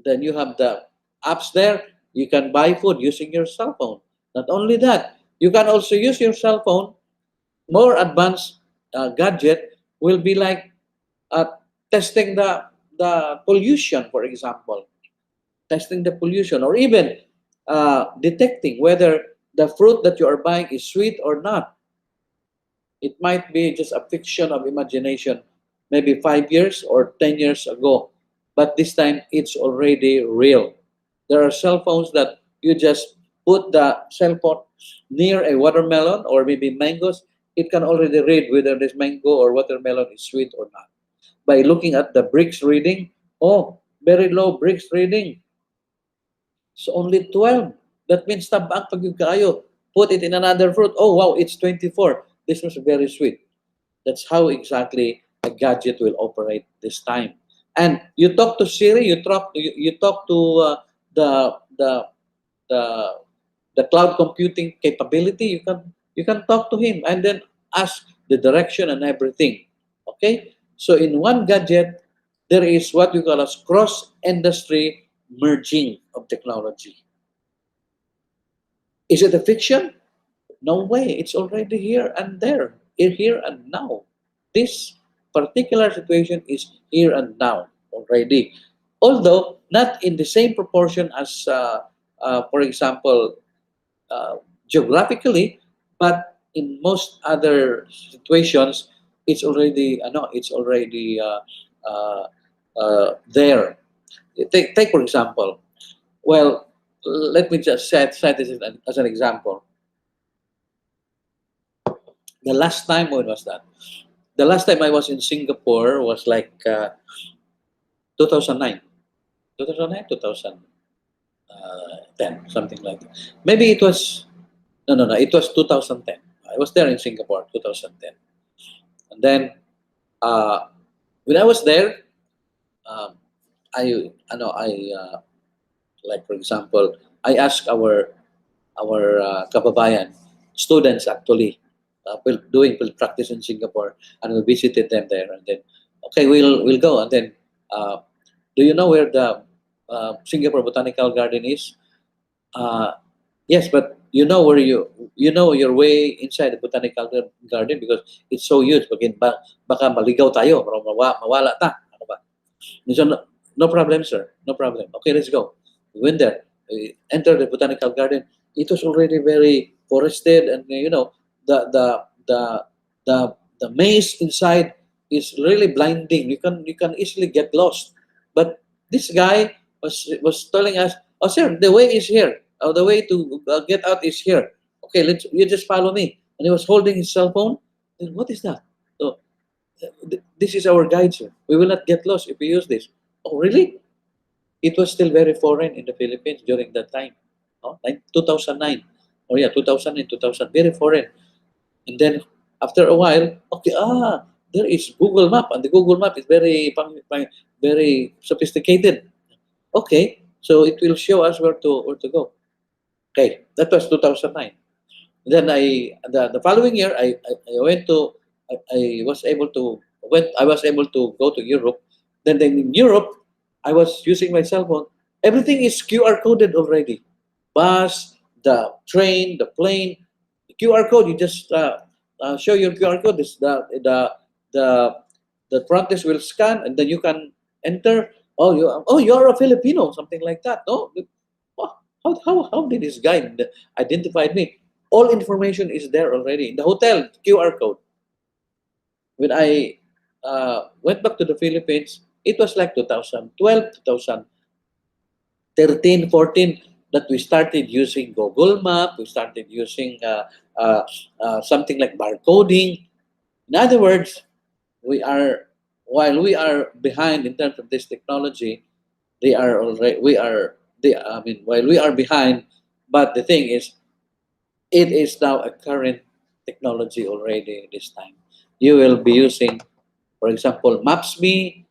you have the apps there. You can buy food using your cell phone. Not only that, you can also use your cell phone. More advanced gadget will be like uh, testing the pollution, for example, testing the pollution, or even detecting whether the fruit that you are buying is sweet or not. It might be just a fiction of imagination, maybe 5 years or 10 years ago, but this time it's already real. There are cell phones that you just put the cell phone near a watermelon or maybe mangoes. It can already read whether this mango or watermelon is sweet or not. By looking at the bricks reading, oh, very low bricks reading. So only 12. That means tabang pag yung kayo. Put it in another fruit. Oh, wow, it's 24. This was very sweet. That's how exactly a gadget will operate this time. And you talk to Siri, you talk to the the the the cloud computing capability. You can talk to him and then ask the direction and everything. Okay, so in one gadget there is what we call as cross industry merging of technology. Is it a fiction? No way. It's already here and there, here and now. This particular situation is here and now already. Although not in the same proportion as, for example, geographically, but in most other situations, it's already there. Take for example. Well, let me just set this as an example. The last time, when was that? The last time I was in Singapore was like 2009. 2009, 2010, something like that. Maybe it was, no, it was 2010. I was there in Singapore, 2010. And then uh, when I was there, um, I like for example, I asked our kababayan, students actually, doing field practice in Singapore, and we visited them there. And then, okay, we'll go. And then, uh, do you know where the Singapore Botanical Garden is? Uh, yes, but you know your way inside the botanical garden because it's so huge. Baka maligaw tayo, mawala ta. Ano ba? So, no problem, sir. No problem. Okay, let's go. We went there. We entered the botanical garden. It was already very forested, and the the the maze inside is really blinding. You can easily get lost. But this guy was telling us, "Oh, sir, the way is here. The way to get out is here. Okay, you just follow me." And he was holding his cell phone. And what is that? So, this is our guide, sir. We will not get lost if we use this. Oh, really? It was still very foreign in the Philippines during that time. No? Like 2009. Oh yeah, 2009, 2000. Very foreign. And then after a while, okay, there is Google Map, and the Google Map is very sophisticated. Okay, so it will show us where to go. Okay, that was 2009. Then the following year I went to I was able to go to Europe. Then in Europe I was using my cell phone. Everything is QR coded already. Bus, the train, the plane, the QR code. You just show your QR code. This the the front desk will scan, and then you can enter. Oh, you are a Filipino, something like that. No, how did this guy identify me? All information is there already in the hotel QR code. When I went back to the Philippines, it was like 2012, 2013, 14 that we started using Google Map. We started using uh, something like barcoding. In other words, we are while we are behind in terms of this technology, they are already we are they. I mean, while we are behind, but the thing is, it is now a current technology already this time. You will be using, for example, Maps.me,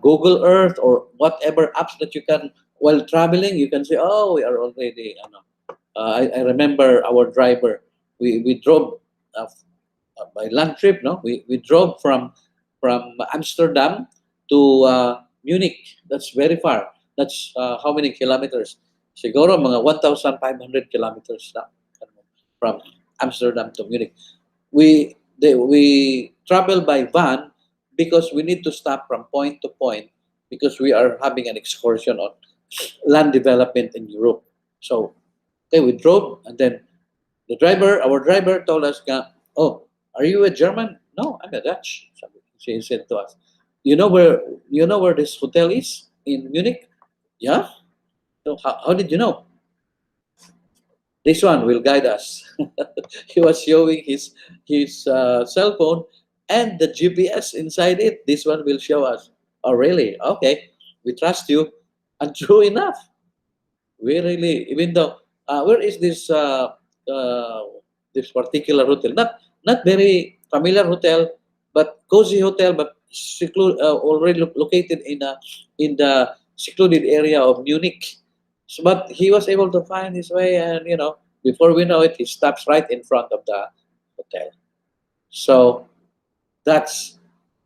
Google Earth, or whatever apps that you can, while traveling, you can say, oh, we are already, I remember our driver, we drove by land trip, no? We drove from Amsterdam to Munich. That's very far. That's how many kilometers? Siguro mga 1,500 kilometers na from Amsterdam to Munich. We travel by van because we need to stop from point to point because we are having an excursion on land development in Europe. So, okay, we drove, and then our driver told us, "Oh, are you a German?" "No, I'm a Dutch." She said to us, you know where this hotel is in Munich?" "Yeah." "So how did you know?" "This one will guide us." He was showing his cell phone and the GPS inside it. "This one will show us." "Oh, really? Okay, we trust you." And true enough, we really, even though where is uh, this particular hotel? Not very familiar hotel, but cozy hotel, but already located in the secluded area of Munich. So, but he was able to find his way, and before we know it, he stops right in front of the hotel. So that's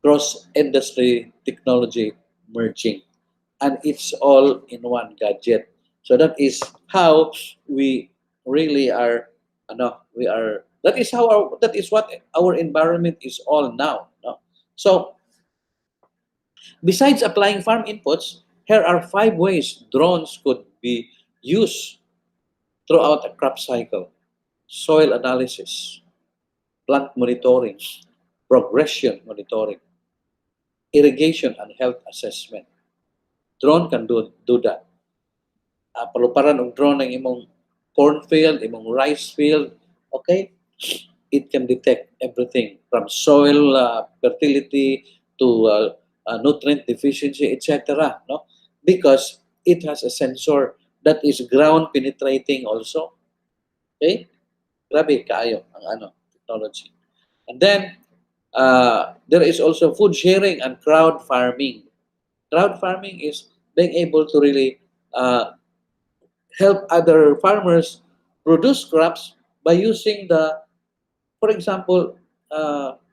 cross industry technology merging, and it's all in one gadget. So that is how we really are. We are. That is what our environment is all now. No? So besides applying farm inputs, here are 5 ways drones could be used throughout a crop cycle: soil analysis, plant monitoring, progression monitoring, irrigation and health assessment. Drone can do that. Paluparan og drone ng imong cornfield, imong rice field, okay? It can detect everything from soil fertility to nutrient deficiency, etc. No, because it has a sensor that is ground penetrating also. Okay, grabe kaayo ang technology. And then there is also food sharing and crowd farming. Crowd farming is being able to really help other farmers produce crops by using for example,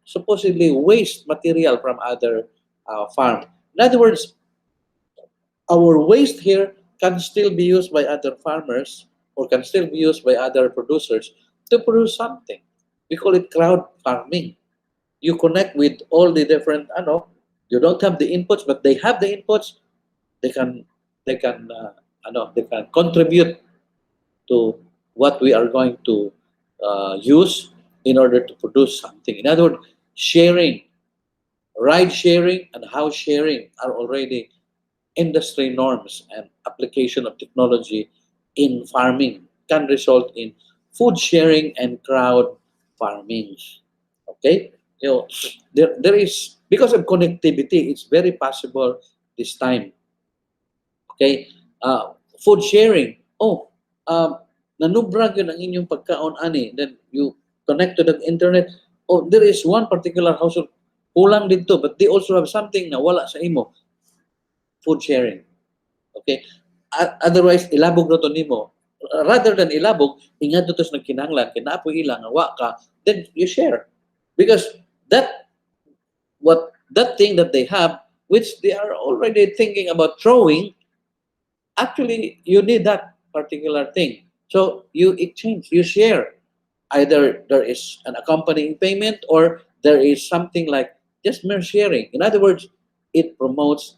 supposedly waste material from other farm. In other words, our waste here can still be used by other farmers or can still be used by other producers to produce something. We call it crowd farming. You connect with all the different, you don't have the inputs, but they have the inputs. They can, they can contribute to what we are going to use in order to produce something. In other words, sharing, ride sharing, and house sharing are already industry norms, and application of technology in farming can result in food sharing and crowd farming. Okay, there is, because of connectivity, it's very possible this time. Okay, food sharing. Oh, nanubrag yun ang inyong pagkaon ani. Then you connect to the internet. Oh, there is one particular household kulang dito, but they also have something na wala sa imo. Food sharing. Okay. Otherwise, ilabog na to nimo. Rather than ilabog, ingat to sa nagkinanglan, kinapoy ilang, awa ka, then you share. Because that thing that they have which they are already thinking about throwing, actually you need that particular thing. So you exchange, you share. Either there is an accompanying payment or there is something like just mere sharing. In other words, it promotes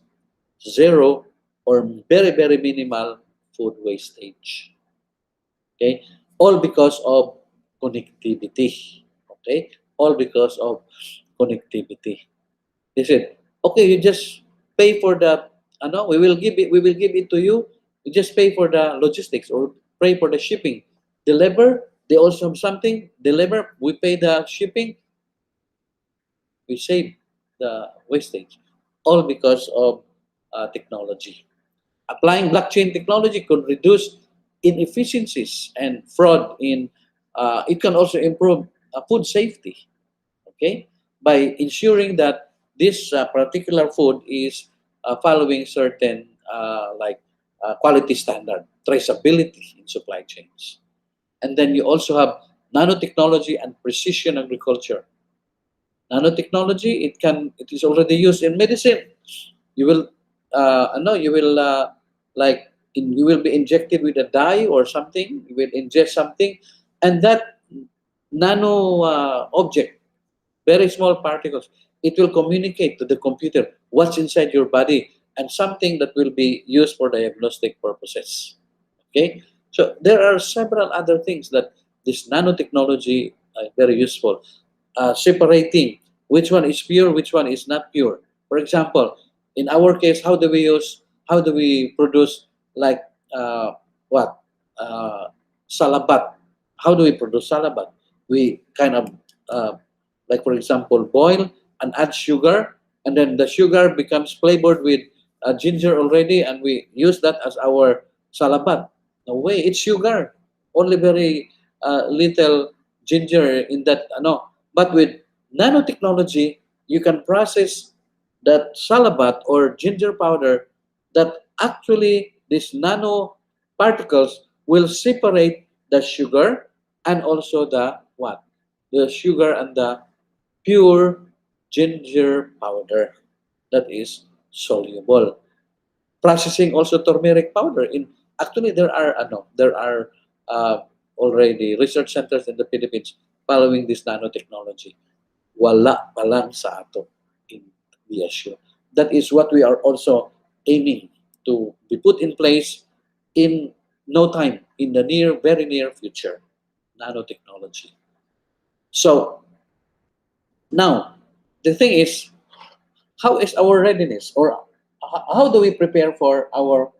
zero or very, very minimal food wastage. Okay, all because of connectivity. Okay, all because of connectivity. They said, okay, you just pay for the, no, we will give it to you. You just pay for the logistics or pay for the shipping. Deliver, they also have something, deliver, we pay the shipping, we save the wastage. All because of technology. Applying blockchain technology could reduce inefficiencies and fraud in, it can also improve food safety, okay, by ensuring that this particular food is following certain quality standard, traceability in supply chains. And then you also have nanotechnology and precision agriculture. Nanotechnology, it is already used in medicine. You will no you will you will be injected with a dye or something. You will ingest something, and that nano object, very small particles, it will communicate to the computer what's inside your body, and something that will be used for diagnostic purposes. Okay, so there are several other things that this nanotechnology very useful. Separating which one is pure, which one is not pure. For example, in our case, how do we produce like uh, what salabat? How do we produce salabat? We kind of uh, like, for example, boil and add sugar, and then the sugar becomes flavored with ginger already, and we use that as our salabat. No way, it's sugar, only very little ginger in that. No, but with nanotechnology, you can process that salabat or ginger powder, that actually these nano particles will separate the sugar and also the what? The sugar and the pure ginger powder that is soluble. Processing also turmeric powder. In actually there are uh, already research centers in the Philippines following this nanotechnology. Wala pa lang sa ato in BSU. That is what we are also aiming to be put in place in no time, in the very near future. Nanotechnology. So now, the thing is, how is our readiness, or how do we prepare for our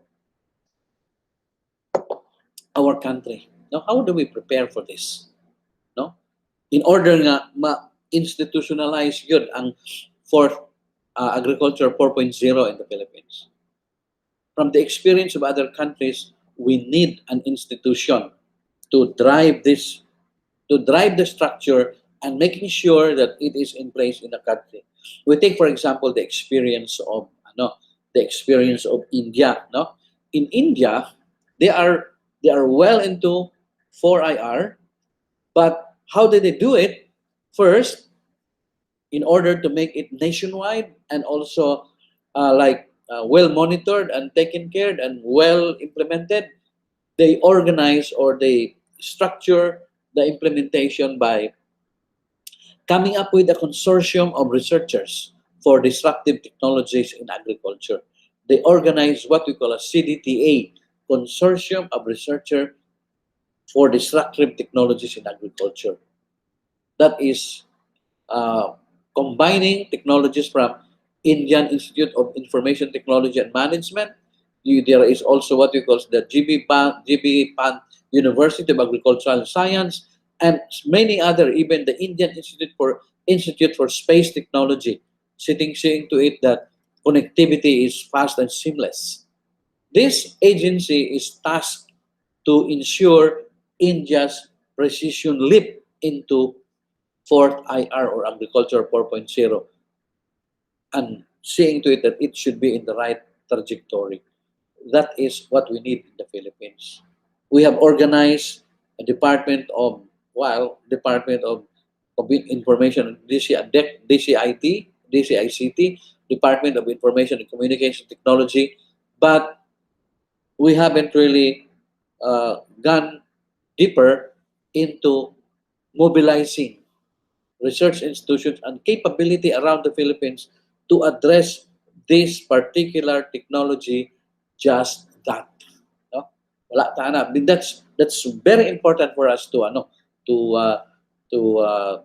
country? No, how do we prepare for this? No, in order nga ma-institutionalize yun ang fourth agriculture 4.0 in the Philippines. From the experience of other countries, we need an institution to drive this, to drive the structure and making sure that it is in place in the country. We take, for example, the experience of India. No, in India, they are well into 4IR, but how did they do it? First, in order to make it nationwide and also well monitored and taken care and well implemented, they organize or they structure the implementation by coming up with a consortium of researchers for disruptive technologies in agriculture. They organize what we call a CDTA, Consortium of Researchers for Disruptive Technologies in Agriculture. That is combining technologies from Indian Institute of Information Technology and Management. There is also what we call the GB Pan University of Agricultural Science, and many other, even the Indian Institute for Space Technology, seeing to it that connectivity is fast and seamless. This agency is tasked to ensure India's precision leap into fourth IR or Agriculture 4.0, and seeing to it that it should be in the right trajectory. That is what we need in the Philippines. We have organized a Department of Information, DCIT, DCICT, Department of Information and Communication Technology, but we haven't really gone deeper into mobilizing research institutions and capability around the Philippines to address this particular technology, just that. No? Wala ta na. I mean, that's very important for us to to uh,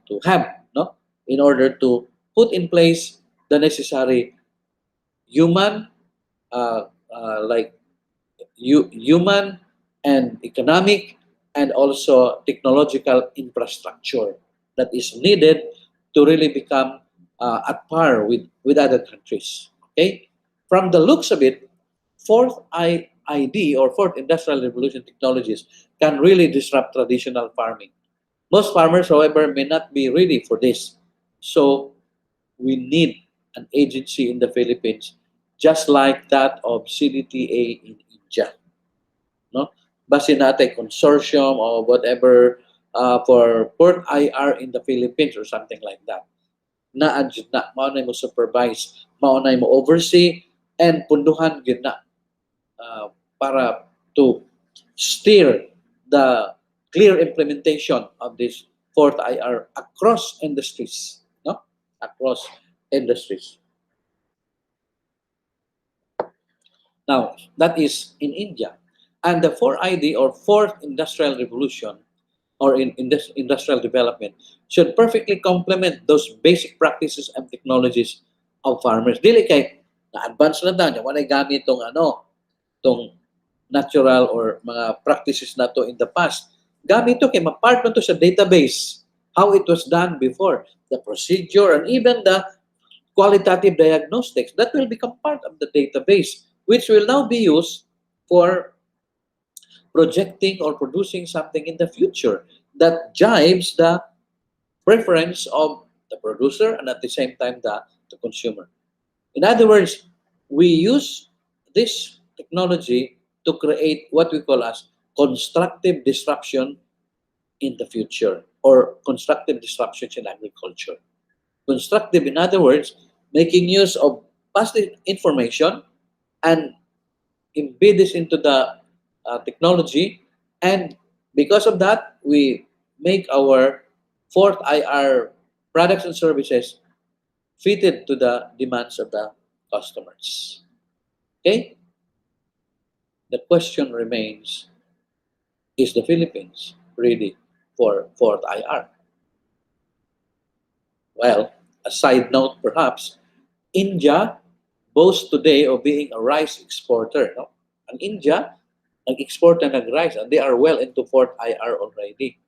to have, no, in order to put in place the necessary human, like human and economic and also technological infrastructure that is needed to really become at par with other countries. Okay? From the looks of it, ID or fourth industrial revolution technologies can really disrupt traditional farming. Most farmers, however, may not be ready for this. So we need an agency in the Philippines just like that of CDTA in India. No? Basin natin consortium or whatever for Port IR in the Philippines or something like that. Na-adjust na, maunay mo supervise, maunay mo oversee, and punduhan yun na para to steer the clear implementation of this fourth IR across industries, no? Across industries. Now, that is in India. And the 4ID or fourth industrial revolution or in this industrial development should perfectly complement those basic practices and technologies of farmers. Dili kay na-advance na daw, wala gamit tong natural or mga practices na to in the past. Gamit to kay ma-part to sa database how it was done before, the procedure and even the qualitative diagnostics that will become part of the database, which will now be used for projecting or producing something in the future that jives the preference of the producer and at the same time the consumer. In other words, we use this technology to create what we call as constructive disruption in the future or constructive disruptions in agriculture. Constructive, in other words, making use of past information and embed this into the technology, and because of that, we make our fourth IR products and services fitted to the demands of the customers. Okay? The question remains, is the Philippines ready for fourth IR? Well, a side note perhaps, India boasts today of being a rice exporter. No? Ang India, nag-export na ng rice and they are well into fourth IR already.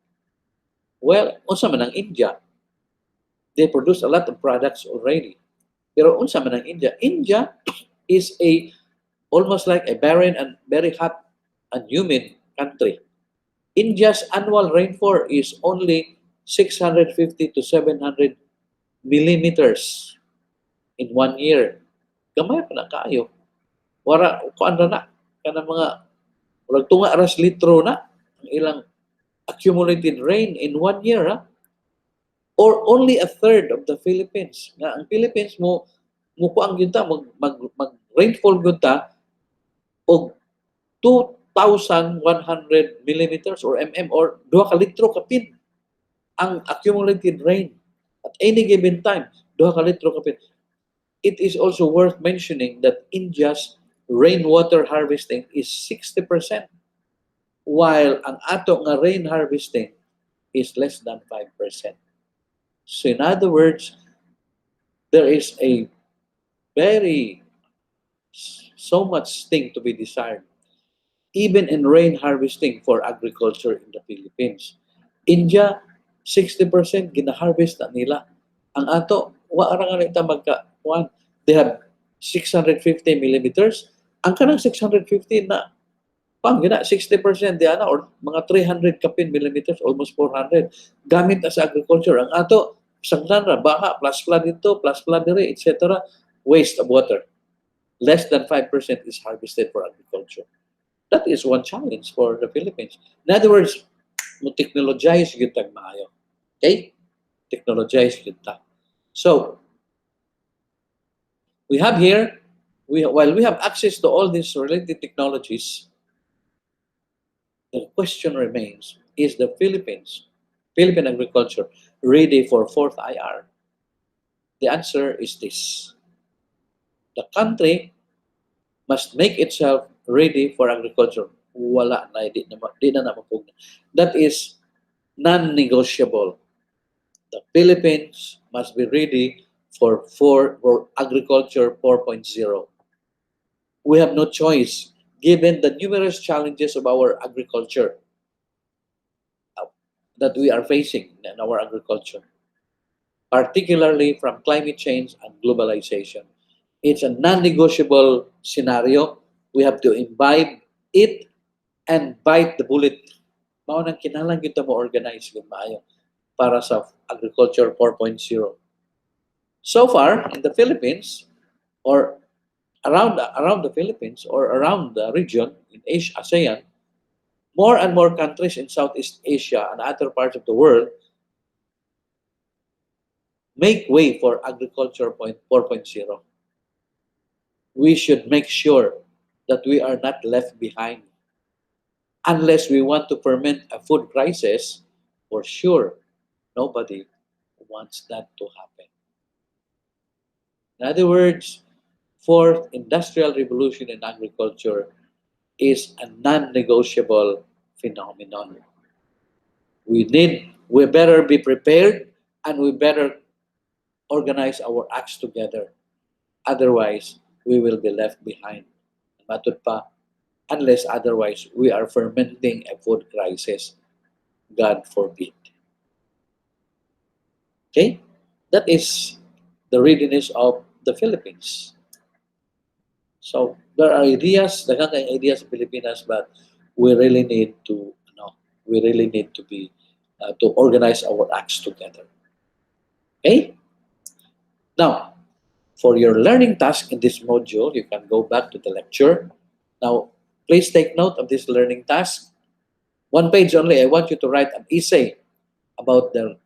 Well, unsa man ang India? They produce a lot of products already. Pero unsa man ang India? India is almost like a barren and very hot and humid country. India's annual rainfall is only 650 to 700 millimeters in 1 year. Gamay pa na kayo. Wara, kuan na kanang mga walang tunga aras litro na ang ilang accumulated rain in 1 year, ha? Or only a third of the Philippines. Nga ang Philippines mo kuang gyud ta mag rainfall gyud ta og 2,100 millimeters or or 2 ka litro kapin ang accumulated rain at any given time. 2 ka litro kapin. It is also worth mentioning that India's rainwater harvesting is 60%, while ang ato nga rain harvesting is less than 5%. So in other words, there is a very so much thing to be desired, even in rain harvesting for agriculture in the Philippines. India, 60% gina-harvest na nila. Ang ato, wala nga nita magka-1. They have 650 millimeters. Ang kanang 650 na, pang gina, 60% diana or mga 300 kapin millimeters, almost 400. Gamit na sa agriculture. Ang ato, sagdan ra, baha, plus flood dito, plus flood dire, etc. Waste of water. Less than 5% is harvested for agriculture. That is one challenge for the Philippines. In other words, mo-technologize yun tag maayo. Okay? Technologize yun ta. So, We have here, while we have access to all these related technologies, the question remains, is the Philippine agriculture, ready for fourth IR? The answer is this. The country must make itself ready for agriculture. Wala na, di na mapugna. That is non-negotiable. The Philippines must be ready for agriculture 4.0. We have no choice given the numerous challenges of our agriculture that we are facing in our agriculture, particularly from climate change and globalization. It's a non-negotiable scenario. We have to imbibe it and bite the bullet. Mao nang kinahanglan kita mo organize gud maayo para sa agriculture 4.0. So far in the Philippines, or around the Philippines or around the region in Asia, ASEAN, more and more countries in Southeast Asia and other parts of the world make way for agriculture 4.0. We should make sure that we are not left behind. Unless we want to ferment a food crisis, for sure, nobody wants that to happen. In other words, fourth industrial revolution in agriculture is a non-negotiable phenomenon. We better be prepared, and we better organize our acts together. Otherwise, we will be left behind. Matut pa, unless otherwise we are fermenting a food crisis. God forbid. Okay? That is the readiness of the Philippines. So there are ideas, daghang kay ideas sa Pilipinas, but we really need to, we really need to be to organize our acts together. Okay? Now, for your learning task in this module, you can go back to the lecture. Now, please take note of this learning task. One page only. I want you to write an essay about the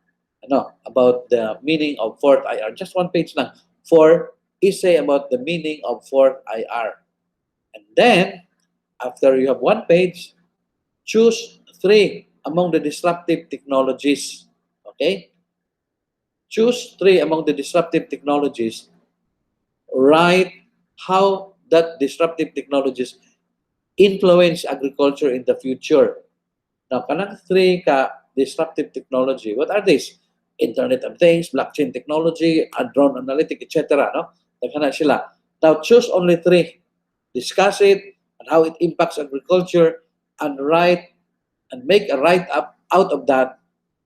meaning of fourth IR. Just one page lang. For essay about the meaning of fourth IR. And then, after you have one page, choose 3 among the disruptive technologies. Okay? Choose 3 among the disruptive technologies. Write how that disruptive technologies influence agriculture in the future. Now, kanang 3 disruptive technology, what are these? Internet of Things, blockchain technology, drone analytic, etc. No? Sila. Now, choose only 3. Discuss it and how it impacts agriculture, and write and make a write-up out of that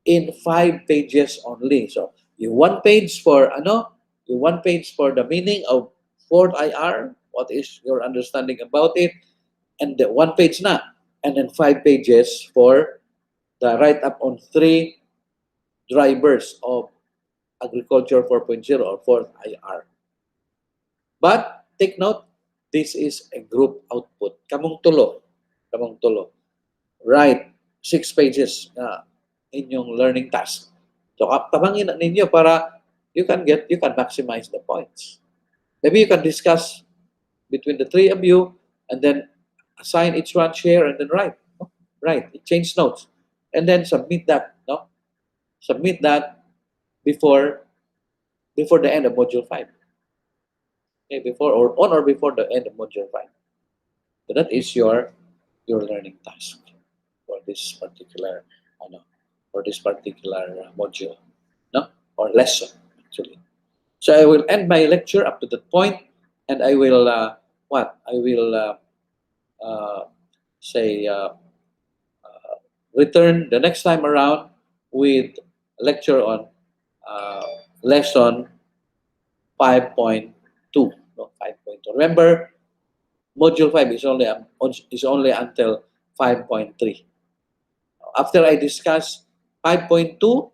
in 5 pages only. So, you 1 page for the meaning of fourth IR, what is your understanding about it, and the 1 page na, and then 5 pages for the write-up on 3 drivers of agriculture 4.0 or fourth IR. But take note, this is a group output. Kamong tulo. Write 6 pages inyong learning task. So, tabangin ninyo para you can maximize the points. Maybe you can discuss between the 3 of you, and then assign each one, share, and then write. Change notes, and then submit that. Submit that before the end of module 5. Okay, before the end of module 5. So that is your learning task for this particular module, or lesson actually. So I will end my lecture up to that point, and I will return the next time around with a lecture on lesson 5.2. 5.2. Remember, module 5 is only until 5.3. After I discuss 5.2,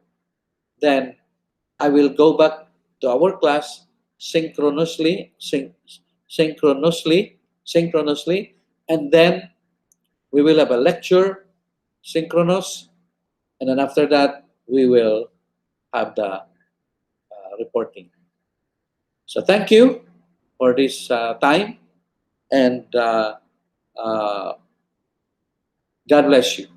then I will go back to our class synchronously, and then we will have a lecture synchronous, and then after that we will have the reporting. So thank you. for this time, and uh, God bless you.